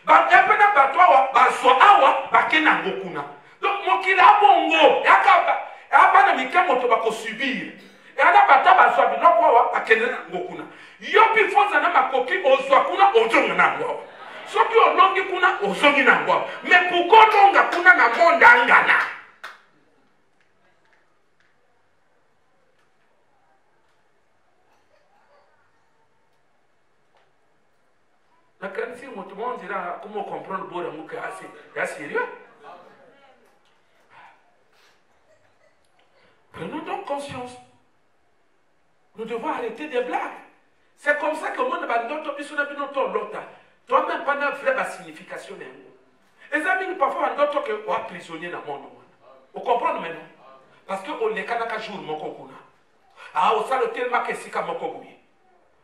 Ba epena batwa ba so awa ba kena ngokuna. Donc mokila bongo, yaka na mikemo to ba ko subir. Et ana bata ba so biloko awa ba kena ngokuna. Yopi fonza na makoki ozwa kuna ozonga na ngwa. Soki olongi kuna ozongi na ngwa. Mais pourquoi longa kuna na monde angana? La qualité, tout le monde dira comment comprendre le bon que c'est sérieux. Prenons donc conscience. Nous devons arrêter des blagues. C'est comme ça que le monde va nous dire toi-même, pas de vraie signification. Les amis, parfois, on dit que on est prisonnier dans le monde. Vous comprenez maintenant? Parce que on est quand jour mon kokuna. Ah, on sait tellement que c'est comme kokuye.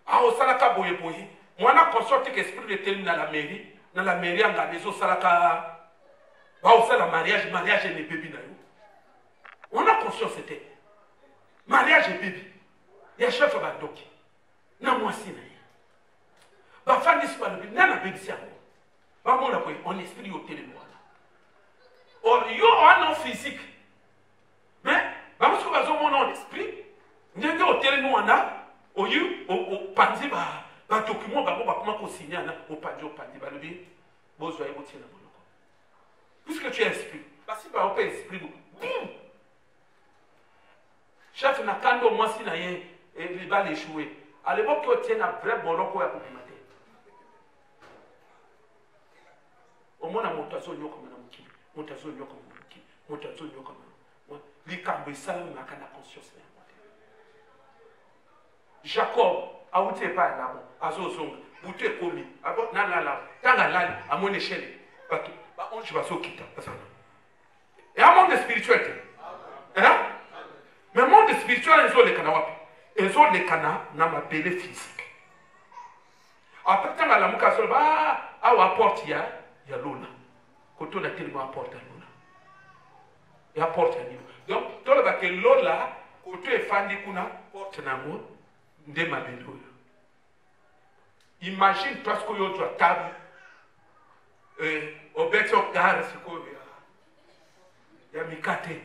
Ah, on sait que boye boye. Moi, on a consulté que l'esprit de tel dans la mairie, on a des autres salaka. Bah, on sait le mariage et les bébés na yo. On a conscience c'était mariage et bébé. Il y a chef bandoki. Na moi si na. Ba fani si ba bébé, na bébé si ako. Ba mon la on esprit au télé moi. Or yo en physique. Mais ba mo so ba zo mon esprit. Ndenge au télé nous on a au panzi ba document ba comment ko signer na au panzi ba le bien. Bozo ay botina monoko. Puisque tu es esprit. Ba si ba on peut esprit. Boum. Chef na kando moi si na ye il va l'échouer. À l'époque tu tiens un vrai boloko ya kubimate. Au moins na motazo nyoko na mukili. Motazo nyoko na mukili. Motazo nyoko na. Likambo isala na kana conscience na. Jacob a outé pas là bon azozonga bouté komi abo na la tanga lali à mon échelle bato ba on je va sokita ça et un monde spirituel hein mais monde spirituel ils ont les kana wapi ils ont les kana na mabele physique après tanga la muka so ba a wa porte ya lona koto na tellement porte ya lona ya porte ya niveau. Donc toloba ke lola koto efandi kuna porte nango nde mabende oyo. Imagine toi ce que yo doit table obeti okara sikoyo ya mikate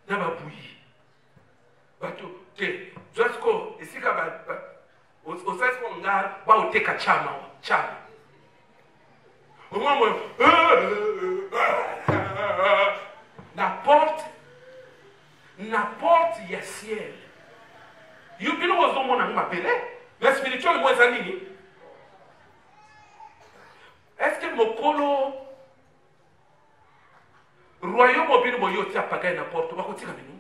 na babuyi bato te josko esika ba osasi ko ngara ba oteka chama omamo na porte ya ciel yo bino ozomona mabele mais spirituel moi eza nini. Est-ce que mokolo royaume obino boyo ti apagaye na porte bakotika bino?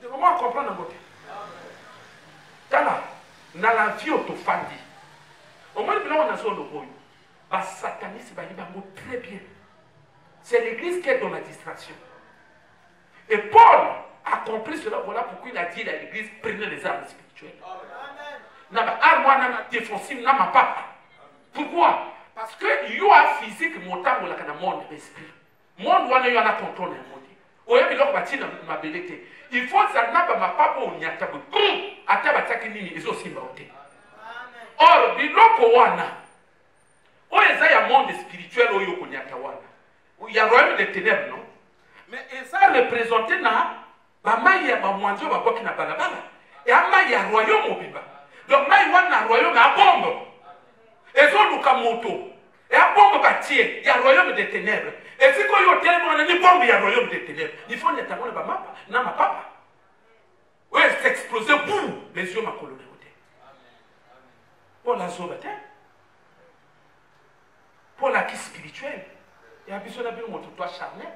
De comment comprendre ngote? Tala na la vie autofandi. Au moins bino on a zo loboyo. Ba sataniste ba libango très bien. C'est l'église qui est dans la distraction. Et Paul a compris cela, voilà pourquoi il a dit à l'église prenez les armes spirituelles. N'a arme défensive n'a pas. Pourquoi? Parce que il y a physique montant dans le monde esprit. Monde où il y a contrôle de monde. Oya biloko bati na mabelete. Il faut ça n'a pas papa ou nyata bu. Ata bataki nini ezo simba ote. Or biloko wana. Oya za ya monde spirituel oyo ko nyata wana. Il y a royaume des ténèbres non? Mais ça représenté na ba mai ya ba mwanzo ba boki na balabala. Et ama ya royaume obiba. Donc mai wana royaume a bombe. Ezo luka moto. Et a bombe batie ya royaume des ténèbres. Et si ko yo tellement na ni bombe ya royaume des ténèbres. Il faut n'être pas mapa na ma papa. Ouais, c'est explosé boum, les yeux ma colonne côté. Pour la zobate. Pour la qui spirituelle. Et à besoin d'avoir mon toi charnel.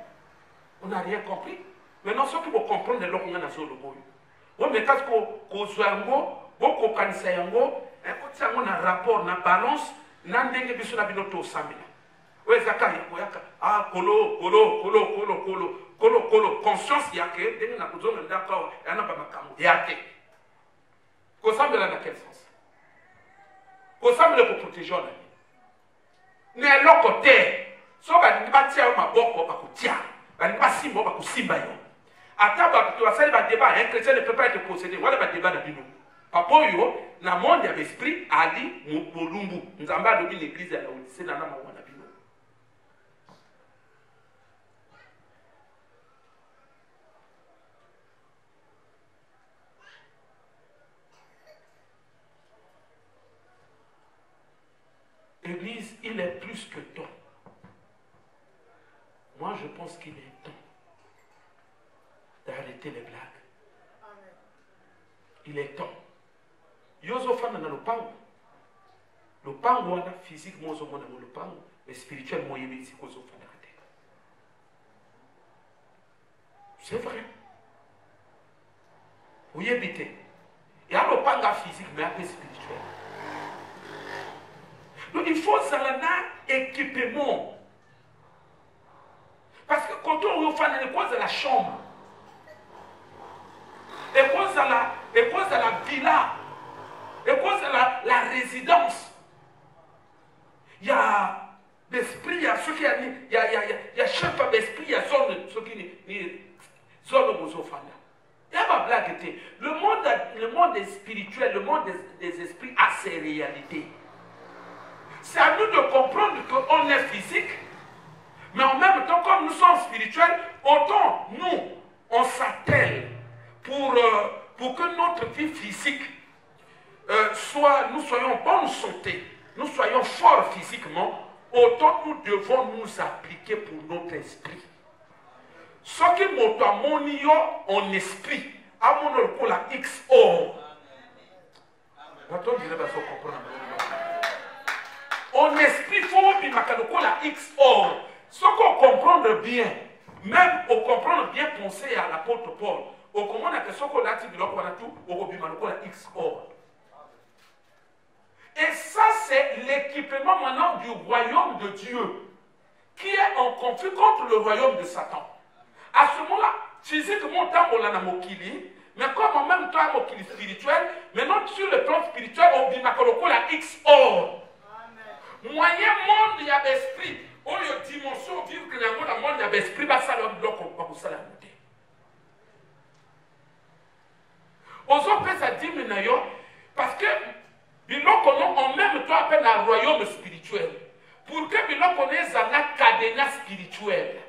On n'a rien compris. Maintenant, ceux qui vont comprendre le qu'on a dans le boy. Oui, mais quand on zoango, beaucoup kanisa yango, un peu de rapport, na balance, n'andenge biso na binoto samila. Oui, zakaya, koyaka, ah, kolo, conscience yake, denge na kuzona ndaka, yana ba makamu yake. Kosambela dans quel sens? Kosambela pour protéger la vie. Ne l'okote, so ba batia maboko ba kutia, ba simba ba kusimba yo. Ataba tu asali ba débat, un chrétien ne peut pas être possédé. Voilà ba débat na bino. Papa yo na monde ya esprit ali molumbu. Nzamba dobi l'église ya Laodicée na na wana bino. Église, il est plus que temps. Moi, je pense qu'il est temps d'arrêter les blagues. Amen. Il est temps. Yozofana na lopango. Lopango wana physiquement ozomona mo lopango, mais spirituellement yebi si kozofana te. C'est vrai. Vous y habitez. Il y a lopango physique, mais un peu spirituel. Donc il faut ça un équipement. Parce que quand on fait les causes de la chambre, les causes de la villa, les causes de la résidence, il y a l'esprit, il y a ceux qui il y a chef d'esprit, il y a zone, ceux qui zone aux offrandes. Il y a ma blague. Le monde spirituel, le monde des esprits a ses réalités. C'est à nous de comprendre qu'on est physique, mais en même temps, comme nous sommes spirituels, autant nous, on s'attelle pour que notre vie physique nous soyons en bonne santé, nous soyons forts physiquement, autant nous devons nous appliquer pour notre esprit. Ce qui m'ont en esprit, à mon la XO. En esprit, il faut que la X or. Ce qu'on comprend bien, même au comprendre bien penser à l'apôtre Paul, au comprendre que ce qu'on a dit de l'autre, au la X or. Et ça, c'est l'équipement maintenant du royaume de Dieu, qui est en conflit contre le royaume de Satan. À ce moment-là, physiquement, on a mokili, mais comme en même temps, un mokili spirituel, maintenant sur le plan spirituel, on dit la X or. Moyen monde, il y a l'esprit. oyo dimension vivre nango na monde ya baesprit basala biloko bakosala yango te. Ozopesa dîme na yo parce que biloko no en même temps appelle un royaume spirituel. Pour que biloko no ezala cadenas spirituel.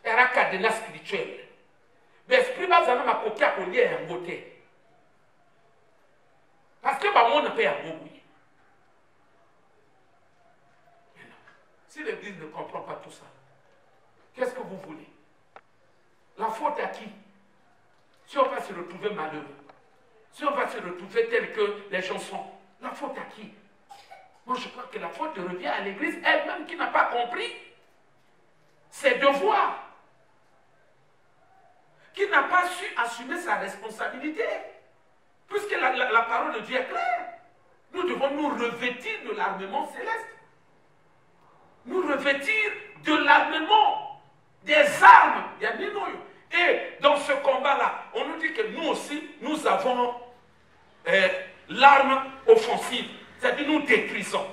Era cadenas spirituel. Baesprit bazala makoki ya kolia yango te. Parce que bamonde mpe yango oui. Si l'église ne comprend pas tout ça, qu'est-ce que vous voulez? La faute à qui? Si on va se retrouver malheureux, si on va se retrouver tel que les gens sont, la faute à qui? Moi, je crois que la faute revient à l'église elle-même qui n'a pas compris ses devoirs, qui n'a pas su assumer sa responsabilité, puisque la parole de Dieu est claire. Nous devons nous revêtir de l'armement céleste. Nous revêtir de l'armement, des armes. Et dans ce combat-là, on nous dit que nous aussi, nous avons l'arme offensive. C'est-à-dire nous détruisons.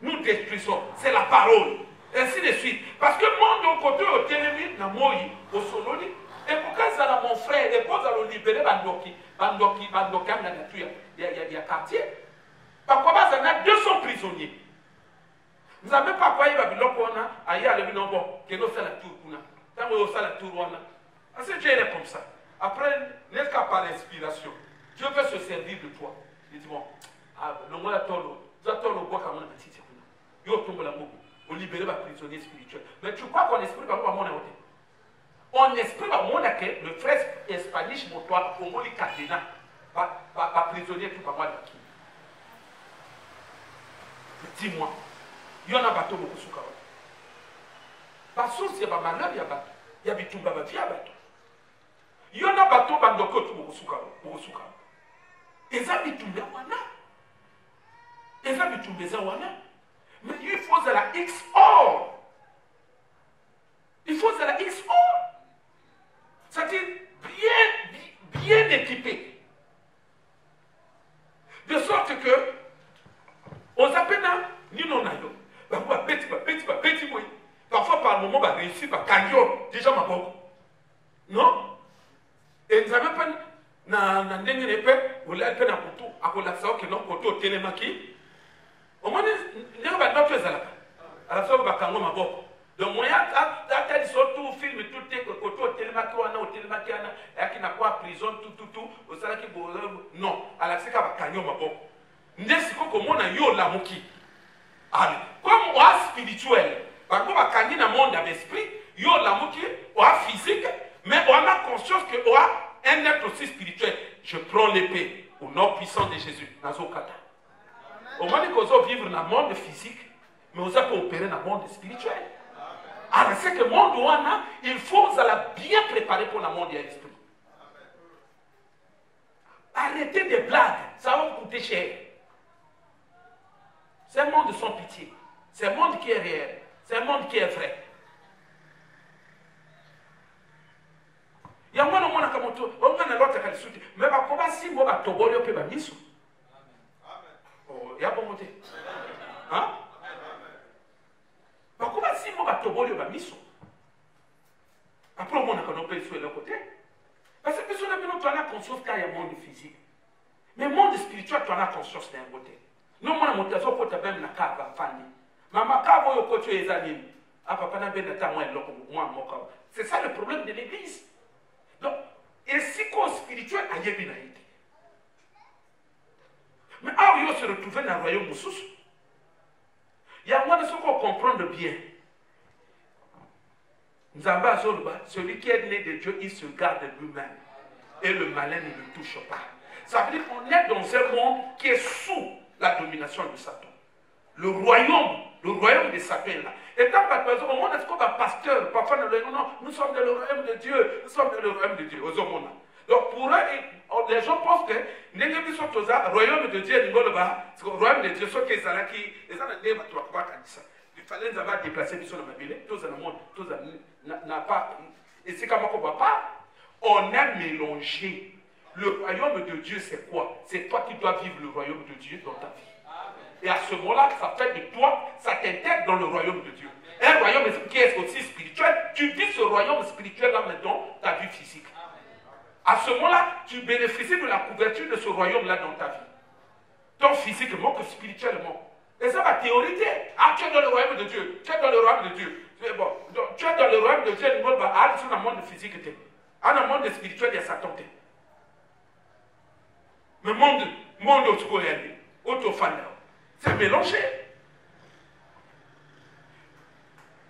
Nous détruisons. C'est la parole. Ainsi de suite. Parce que moi, de côté, au télémi, na moi, au soloni, et pourquoi ça là, mon frère, et pourquoi ça le libérer, bandoki, la nature, il y a quartier. Pourquoi ça a 200 prisonniers. Vous savez pas quoi il va dire qu'on a ailleurs à l'Ebinombo, que nous faisons la tour. Quand on fait la tour, on a. C'est Dieu est comme ça. Après, n'est-ce qu'à par inspiration, Dieu veut se servir de toi. Il dit bon, le mois d'attendre, tu attends le bois comme on a dit. Il tombe la mou, on libère les prisonniers spirituels. Mais tu crois qu'on esprit pas mon côté. On esprit pas mon que le frère espagnol, mon toi, au moins les cadena, pas prisonnier tout pas moi de qui. Dis-moi. Il y en a bateau beaucoup sous carreau. Parce que c'est pas malheur, il y a bateau. Il y a bitumba bateau, il y a bateau. Il y en a bateau, bandoko tout beaucoup sous carreau. Et ça bitumba wana. Et ça bitumba ça wana. Mais il faut de la XOR. Il faut de la XOR. C'est-à-dire bien équipé. De sorte que, on s'appelle ni non ayo. Petit, oui. Parfois, par le moment, on va réussir par cagnon. Déjà, ma bonne. Non? Et nous avons pas. Na ndenge nepe, vous l'avez fait dans le couteau. À cause de ça, que non, couteau, télémaki. Au moins, nous avons pas fait ça. À la fin, on va cagnon, ma bonne. Donc, moi, il y a surtout film, tout est couteau, télémaki, ou télémaki, et qui n'a pas prison, tout. Au salaire qui non. À la fin, on va cagnon, ma bonne. Nous avons dit que yo la moki. Allez, comme on a spirituel, parce qu'on va gagner dans le monde de l'esprit, il y a l'amour qui est physique, mais on a conscience qu'on a un être aussi spirituel. Je prends l'épée au nom puissant de Jésus, dans ce cas. Au moins qu'on va vivre dans le monde physique, mais on va opérer dans le monde spirituel. Alors c'est que le monde où on a, il faut bien préparer pour le monde de l'esprit. Arrêtez des blagues, ça va vous coûter cher. C'est un monde sans pitié. C'est un monde qui est réel. C'est un monde qui est vrai. Il y a un monde qui est l'autre qui est souti. Mais comment si moi je suis tobolo pe ba miso? Oh, il y a bon monté. Hein? Comment si moi je suis tobolo ba miso? Après on a qu'on peut sur le côté. Parce que personne n'a pas la conscience qu'il y a un monde physique. Mais le monde spirituel, tu as la conscience d'un côté. Non, moi, je suis en train de me faire maman, quand tu es amis, c'est ça le problème de l'église. Donc, et si qu'on spirituel, il y a bien été. Mais ah, il se retrouver dans le royaume de Sousse. Il y a moins de ce qu'on comprend bien. Nous avons celui qui est né de Dieu, il se garde lui-même. Et le malin ne le touche pas. Ça veut dire qu'on est dans un monde qui est sous la domination de Satan. Le royaume de Satan est là. Et tant par exemple, au monde, est-ce qu'on va pasteur, parfois non, nous sommes dans le royaume de Dieu, nous sommes dans le royaume de Dieu, aux hommes. Donc pour eux, les gens pensent que nous sommes au royaume de Dieu, le royaume de Dieu, ceux qui sont là, ils ont des ça. Il fallait nous avoir déplacé, ils sont dans ma ville, tous dans le monde, tous n'a pas. Et c'est comme on ne voit pas, on a mélangé. Le royaume de Dieu, c'est quoi? C'est toi qui dois vivre le royaume de Dieu dans ta vie. Et à ce moment-là, ça fait de toi, ça t'intègre dans le royaume de Dieu. Un royaume qui est aussi spirituel, tu vis ce royaume spirituel-là maintenant, ta vie physique. À ce moment-là, tu bénéficies de la couverture de ce royaume-là dans ta vie. Tant physiquement que spirituellement. Et ça va théoriser. Ah, tu es dans le royaume de Dieu. Tu es dans le royaume de Dieu. Bon, tu es dans le royaume de Dieu, le monde va aller sur le monde physique. Dans le monde spirituel, il y a Satan. Mais le monde autofandeur, c'est mélangé.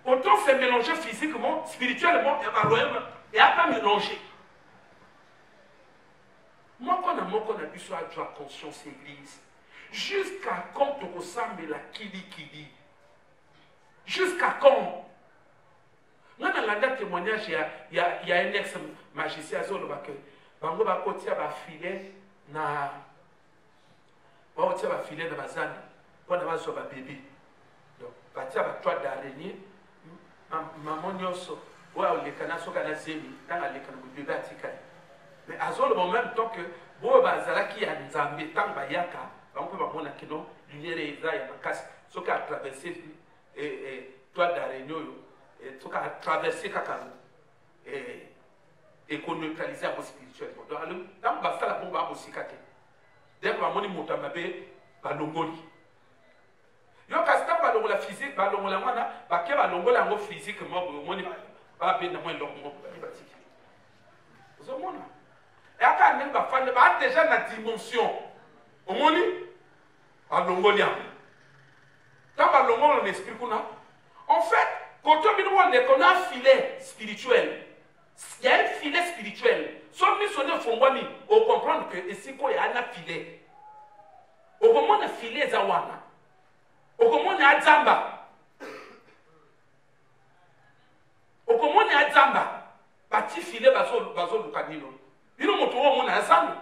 Autant c'est mélangé physiquement, spirituellement, et le royaume, et à pas mélanger. Moi, quand on a vu sur la conscience église, jusqu'à quand tu ressembles la kili. Jusqu'à quand? Moi, dans la date témoignage, il y a un ex-magicien qui a dit bango bakotia bafile na bakotia bafile na bazana mpona bazwa babebe. Donc, batia batwa d'araignée, maman nyonso, oyo olekana soki anazemi, ntango alekana bobebe atikali. Mais azoloba en même temps que boyo bazalaki ya nzambe ntango bayaka bango mpe bamonaki no lumière eza ya makasi soki atraverse toile d'araignée oyo soki atraverse kaka ekoneutralize yango spirituellement. Donc ntango basala bongo bakosika te dès bamoni moto amabe balongoli yo kasi ntango balongola physique balongola yango wana bake balongola yango physique moko omoni babenda mwa eloko moko batiki ozomona yaka ndenge bafande ba déjà na dimension omoni balongoli yango ntango balongola na esprit kuna en fait quand on a un filet spirituel. Il y a un filet spirituel. Soit missionnaire Fongwani, on comprend que ici, il y a un filet. Au moment de filet Zawana, au moment de Adzamba, au moment de Adzamba, petit filet Bazo Lukanino. Il y a un moto à Adzamba.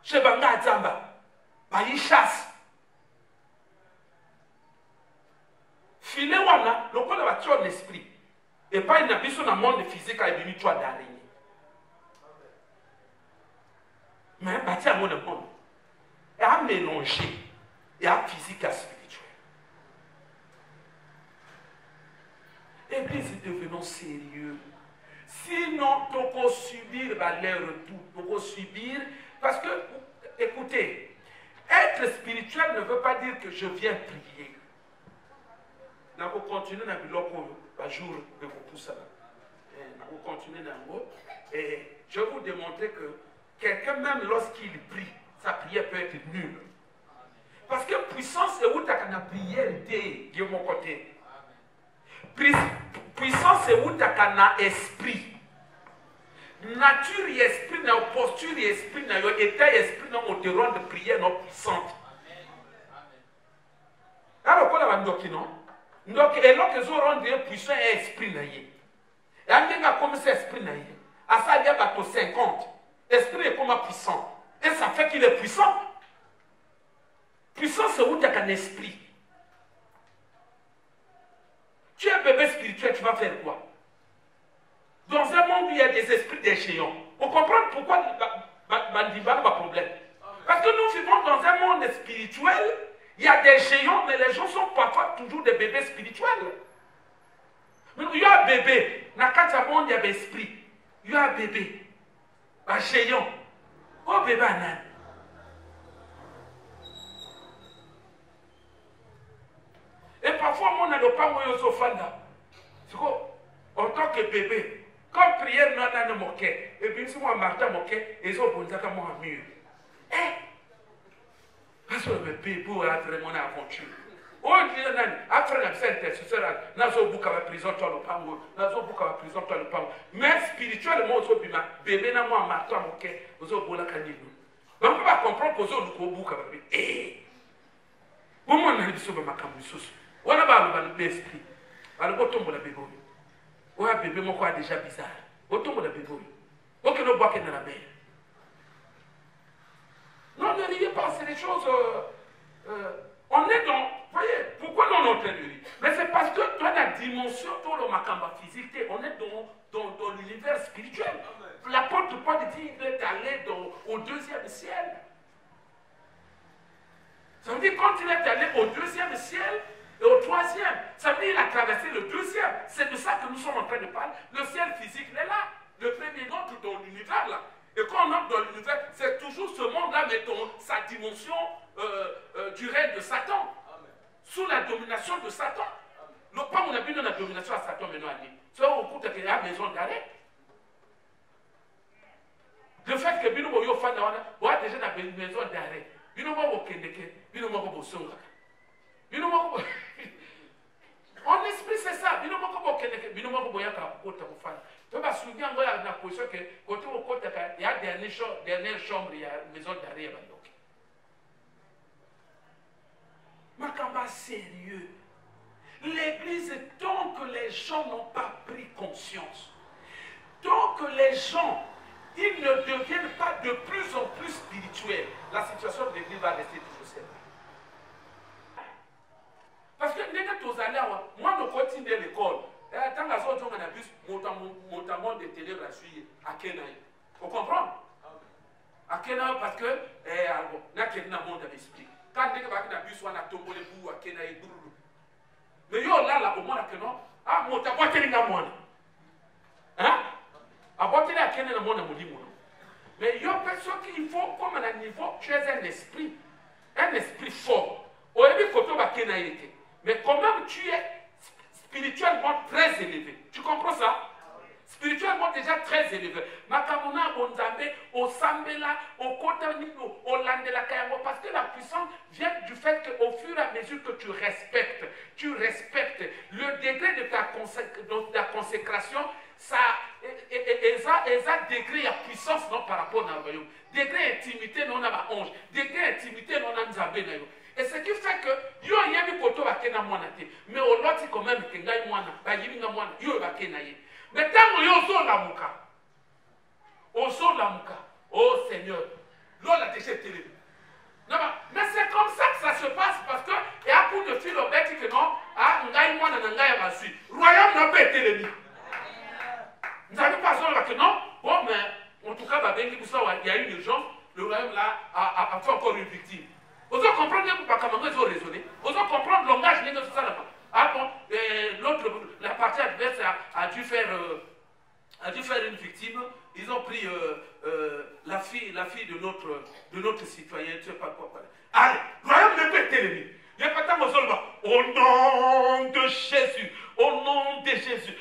Chez Banga Adzamba, il chasse. Filet Wana, le col va tuer l'esprit. Et pas une ambition dans le monde physique à venir toi d'araignée. Mais un bâti à mon monde. Et à mélanger. Et à physique à spirituel. Église, devenons sérieux. Sinon, tu peux subir les retours. Tu peux subir. Parce que, écoutez, être spirituel ne veut pas dire que je viens prier. Nous allons continuer dans le bloc jour de vous pousser. Nous allons continuer dans le et je vais vous démontrer que quelqu'un, même lorsqu'il prie, sa prière peut être nulle. Parce que puissance est où tu as la prière de mon côté. Puissance est où tu as l'esprit. Nature et esprit, posture et esprit, état et esprit, on te rend de prière non puissante. Alors, quoi la non? Donc, et là, que ont rendu puissant et esprit naïe. Et en tant que comme c'est esprit naïe, à ça, il y a 50. Esprit est comme puissant. Et ça fait qu'il est puissant. Puissant, c'est où tu as un esprit. Tu es un bébé spirituel, tu vas faire quoi? Dans un monde où il y a des esprits des géants, on comprend pourquoi il n'y a pas de problème. Parce que nous vivons dans un monde spirituel. Il y a des géants, mais les gens sont parfois toujours des bébés spirituels. Mais il y a un bébé, dans le monde, il y a un esprit. Il y a un bébé, un géant. Oh bébé, un et parfois, on a le pas où il y a en tant que bébé, comme prière, non, non, non, ok. Et puis, si moi, Martin, ok, ils ont besoin de moi mieux. Parce que le bébé a vraiment une aventure. Oh, après la Saint-Esprit, nazo buka la prison toi le pango, nazo buka la prison toi le pango. Mais spirituellement, on se bébé na moi marteau moké, ozo bola kanino. On peut pas comprendre que ozo luko buka bébé. Eh. Comment on a biso ba makambu susu. Wana ba le esprit. Ba le botombo la bébé. Oya bébé moko a déjà bizarre. Botombo la bébé. Ok no boire que dans la mer. Non, ne riez pas, c'est des choses. On est dans. Voyez, pourquoi non on est en train de rire? Mais c'est parce que dans la dimension, dans le makamba physique, on est dans l'univers spirituel. L'apôtre Paul dit qu'il est allé au deuxième ciel. Ça veut dire quand il est allé au deuxième ciel, Et au troisième, ça veut dire qu'il a traversé le deuxième. C'est de ça que nous sommes en train de parler. Le ciel physique, il est là. Le premier entre dans l'univers là. Et quand on entre dans l'univers, c'est toujours ce monde-là, mais dans sa dimension du règne de Satan. Amen. Sous la domination de Satan. Non pas on a vu dans la domination à Satan maintenant. C'est au coup qu'il y a maison d'arrêt. Le fait que Bino Moyo Fana, on a déjà une maison d'arrêt. Bino Moyo Kendeke, Bino Moyo Bosonga. Bino Moyo. En esprit, c'est ça. Bino Moyo Kendeke, Bino Moyo Boyaka, Kota Mofana. Tu vas se souvenir, il y a une position que, côté au côté, il y a dernière chambre, il y a une maison d'arrêt. Makamba sérieux. L'église, tant que les gens n'ont pas pris conscience, tant que les gens, ils ne deviennent pas de plus en plus spirituels, la situation de l'église va rester toujours celle-là. Parce que moi, je continue l'école. Tant que les gens ont un bus, notamment des télé à Kenaï. Vous comprenez? À Kenaï, parce que, il y a un monde d'esprit. Quand il y a un bus, on a tombé les bouts à Kenaï. Mais yo là, au moins, ah, mon ta boîte est là, moi. Hein? À boîte là, Kenaï, le monde est là. Mais il y a personne qu'il faut, comme à un niveau, tu es un esprit fort. Au début, quand tu as Kenaï, mais quand même, tu es spirituellement très élevé. Tu comprends ça? Spirituellement déjà très élevé. Makamuna, Onzambe, au Sambela, au Kotaniko, au Landela Kayamo, parce que la puissance vient du fait qu'au fur et à mesure que tu respectes le degré de ta consécration, ça, degré à puissance non, par rapport à la degré intimité non à la onge, degré intimité non à Nzambe. Et ce qui fait que, yo yemi koto bakena mwana te, mais au loti quand même que ngai mwana, ba yimi nga mwana, yo bakena ye. Mais tant que yo zo la muka, oh Seigneur, l'on a déjà télé. Mais c'est comme ça que ça se passe parce que, et à coup de fil au bête que non, ah, ngai mwana na ngai rasu. Royaume n'a pas été l'élu. Vous avez pas besoin que non, bon, mais en tout cas, il y a une urgence, le royaume là a fait encore une victime. Vous allez comprendre comment ils ont raisonné. Vous allez comprendre le langage de tout ça là-bas. Ah bon, la partie adverse a dû faire une victime. Ils ont pris la fille de notre citoyen, je ne sais pas quoi. Allez, royaume ne peut être l'ennemi. Il n'y a pas tant de gens au nom de Jésus. Au nom de Jésus.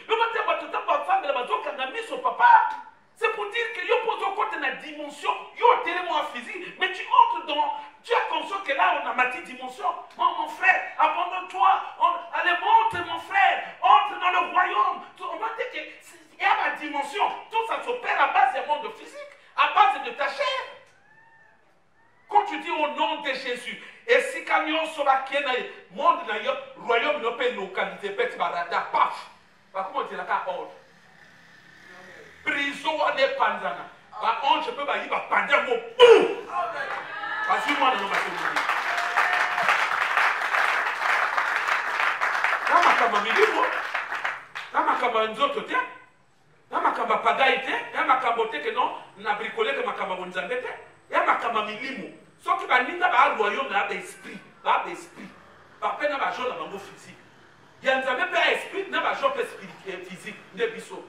C'est pour dire que yo pose au côté de la dimension, yo tellement physique, mais tu entres dans. Tu as conscience que là on a ma dimension. Mon frère, abandonne-toi. Allez, monte mon frère. Entre dans le royaume. On va dire qu'il y a ma dimension. Tout ça s'opère à base du monde physique, à base de ta chair. Quand tu dis au nom de Jésus, et si camion sur la monde le royaume ne peut localiser, peut barada, paf. Comment dire la ordre? Prison des panzana. On je peux pas y va pendant mon boum. Parce que moi, je ne vais pas te dire. Quand ma camarade me dit, quand ma camarade nous autres, quand ma camarade pagaïté, quand ma camarade que non, n'a bricolé que ma camarade nous embête, quand ma camarade me dit, ce qui va venir dans le royaume, n'a pas d'esprit, n'a pas d'esprit, pas peine n'a pas joie dans le physique. Il y a un esprit, n'a pas joie physique, n'est pas biseau.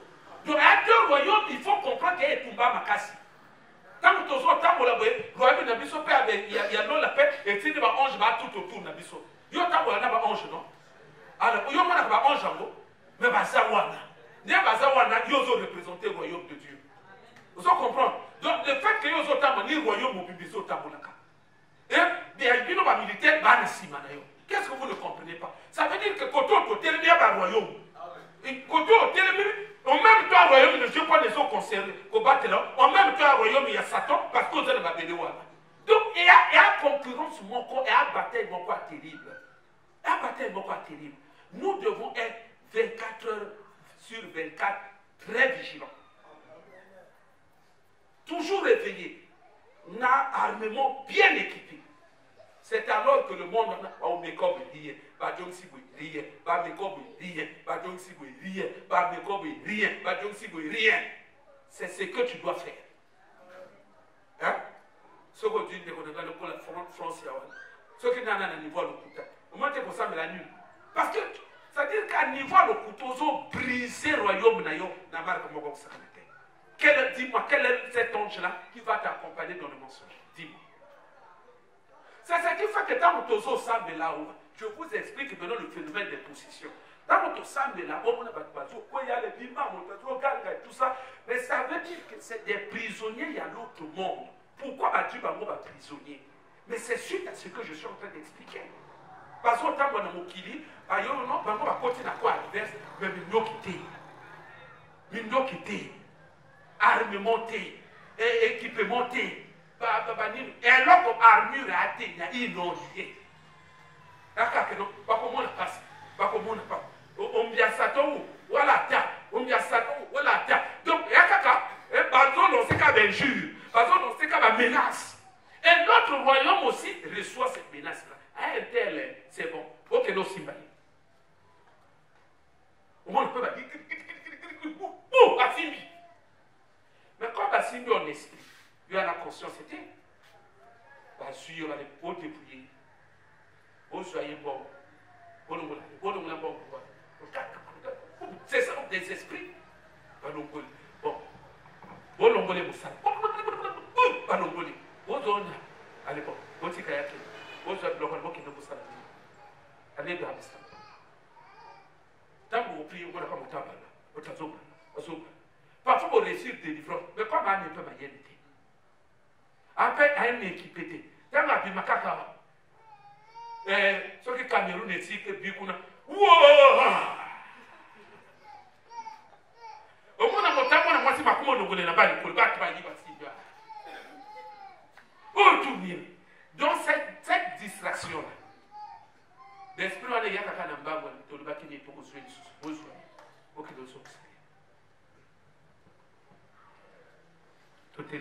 Donc, à deux royaumes, il faut comprendre qu'il y a un Tumba Makassi. Tant que tu as le royaume de Nabiso, il y a non la paix, et tu dis que l'ange va tout autour de Nabiso. Il y a un ange, non? Alors, il y a un ange, mais Bazawana. Il y a Bazawana, il y a représenté le royaume de Dieu. Vous comprenez? Donc, le fait que il y a un royaume au Bibiso, et il y a un militaire, qu'est-ce que vous ne comprenez pas? Ça veut dire que quand on il y a un royaume. Quand on en même temps, au royaume, il ne suis pas des eaux concernées. En même temps, au royaume, il y a Satan parce qu'on a la bénévoie. Donc, il y a concurrence, mon corps, il y a bataille, mon corps terrible. Il y a bataille, mon corps terrible. Nous devons être 24 heures sur 24 très vigilants. Toujours réveillés. On a un armement bien équipé. C'est alors que le monde a au make-up rien. Badjong Siboué, rien. Ba make-up rien. Badjong Siboué, rien. Ba make-up rien. Badjong Siboué, rien. C'est ce que tu dois faire. Hein? Ce que tu dis, c'est qu'on a la France. Ce qui n'a pas niveau le coup. Au moins, tu es pour ça, mais la nuit. Parce que, c'est-à-dire qu'à niveau le couteau, briser le royaume, n'a pas comme ça. Dis-moi, quel est cet ange-là qui va t'accompagner dans le mensonge? Dis-moi. C'est ce qui fait que dans notre ensemble là-haut, je vous explique maintenant le phénomène des positions. Dans notre ensemble là-haut, il y a les bimans, tout ça, mais ça veut dire que c'est des prisonniers, il y a l'autre monde. Pourquoi Dieu va prisonnier? Mais c'est suite à ce que je suis en train d'expliquer. Parce que tant qu'on Mokili, on va continuer à quoi adverse, mais nous quitter, armementé, équipementé, et alors que armure a été, il y a inondé. On vient ça voilà on vient ça voilà donc il y a caca et bazon on sait qu'à injure bazon on sait qu'à menace et notre royaume aussi reçoit cette menace là à un tel c'est bon ok non simba au moins on peut dire oh Basimbi mais quand Basimbi en esprit il y a la conscience c'était Basu on a les pots dépouillés au soyez bon bon c'est ça des esprits. Bon, bolongolé moussa. Bolongolé. Ozona. À l'époque, Botika Yaki. Ozo Blokon qui ne moussa. Allez dans le sang. Tant que vous priez, vous n'avez pas mon tabac. Votre zoba. Parfois, vous réussissez des livres. Mais comme un peu ma yénité. Après, un équipé. Tant que vous m'avez ce que Cameroun est si que Bikuna. Wouah! Au moins, on a moitié ma commande au Nabal pour le battre par l'Ibassiba. Oh, tout bien. Donc, cette distraction-là, l'esprit de Yaka Namba, de le battre pour vous jouer des choses. Pour que nous sommes. Tout est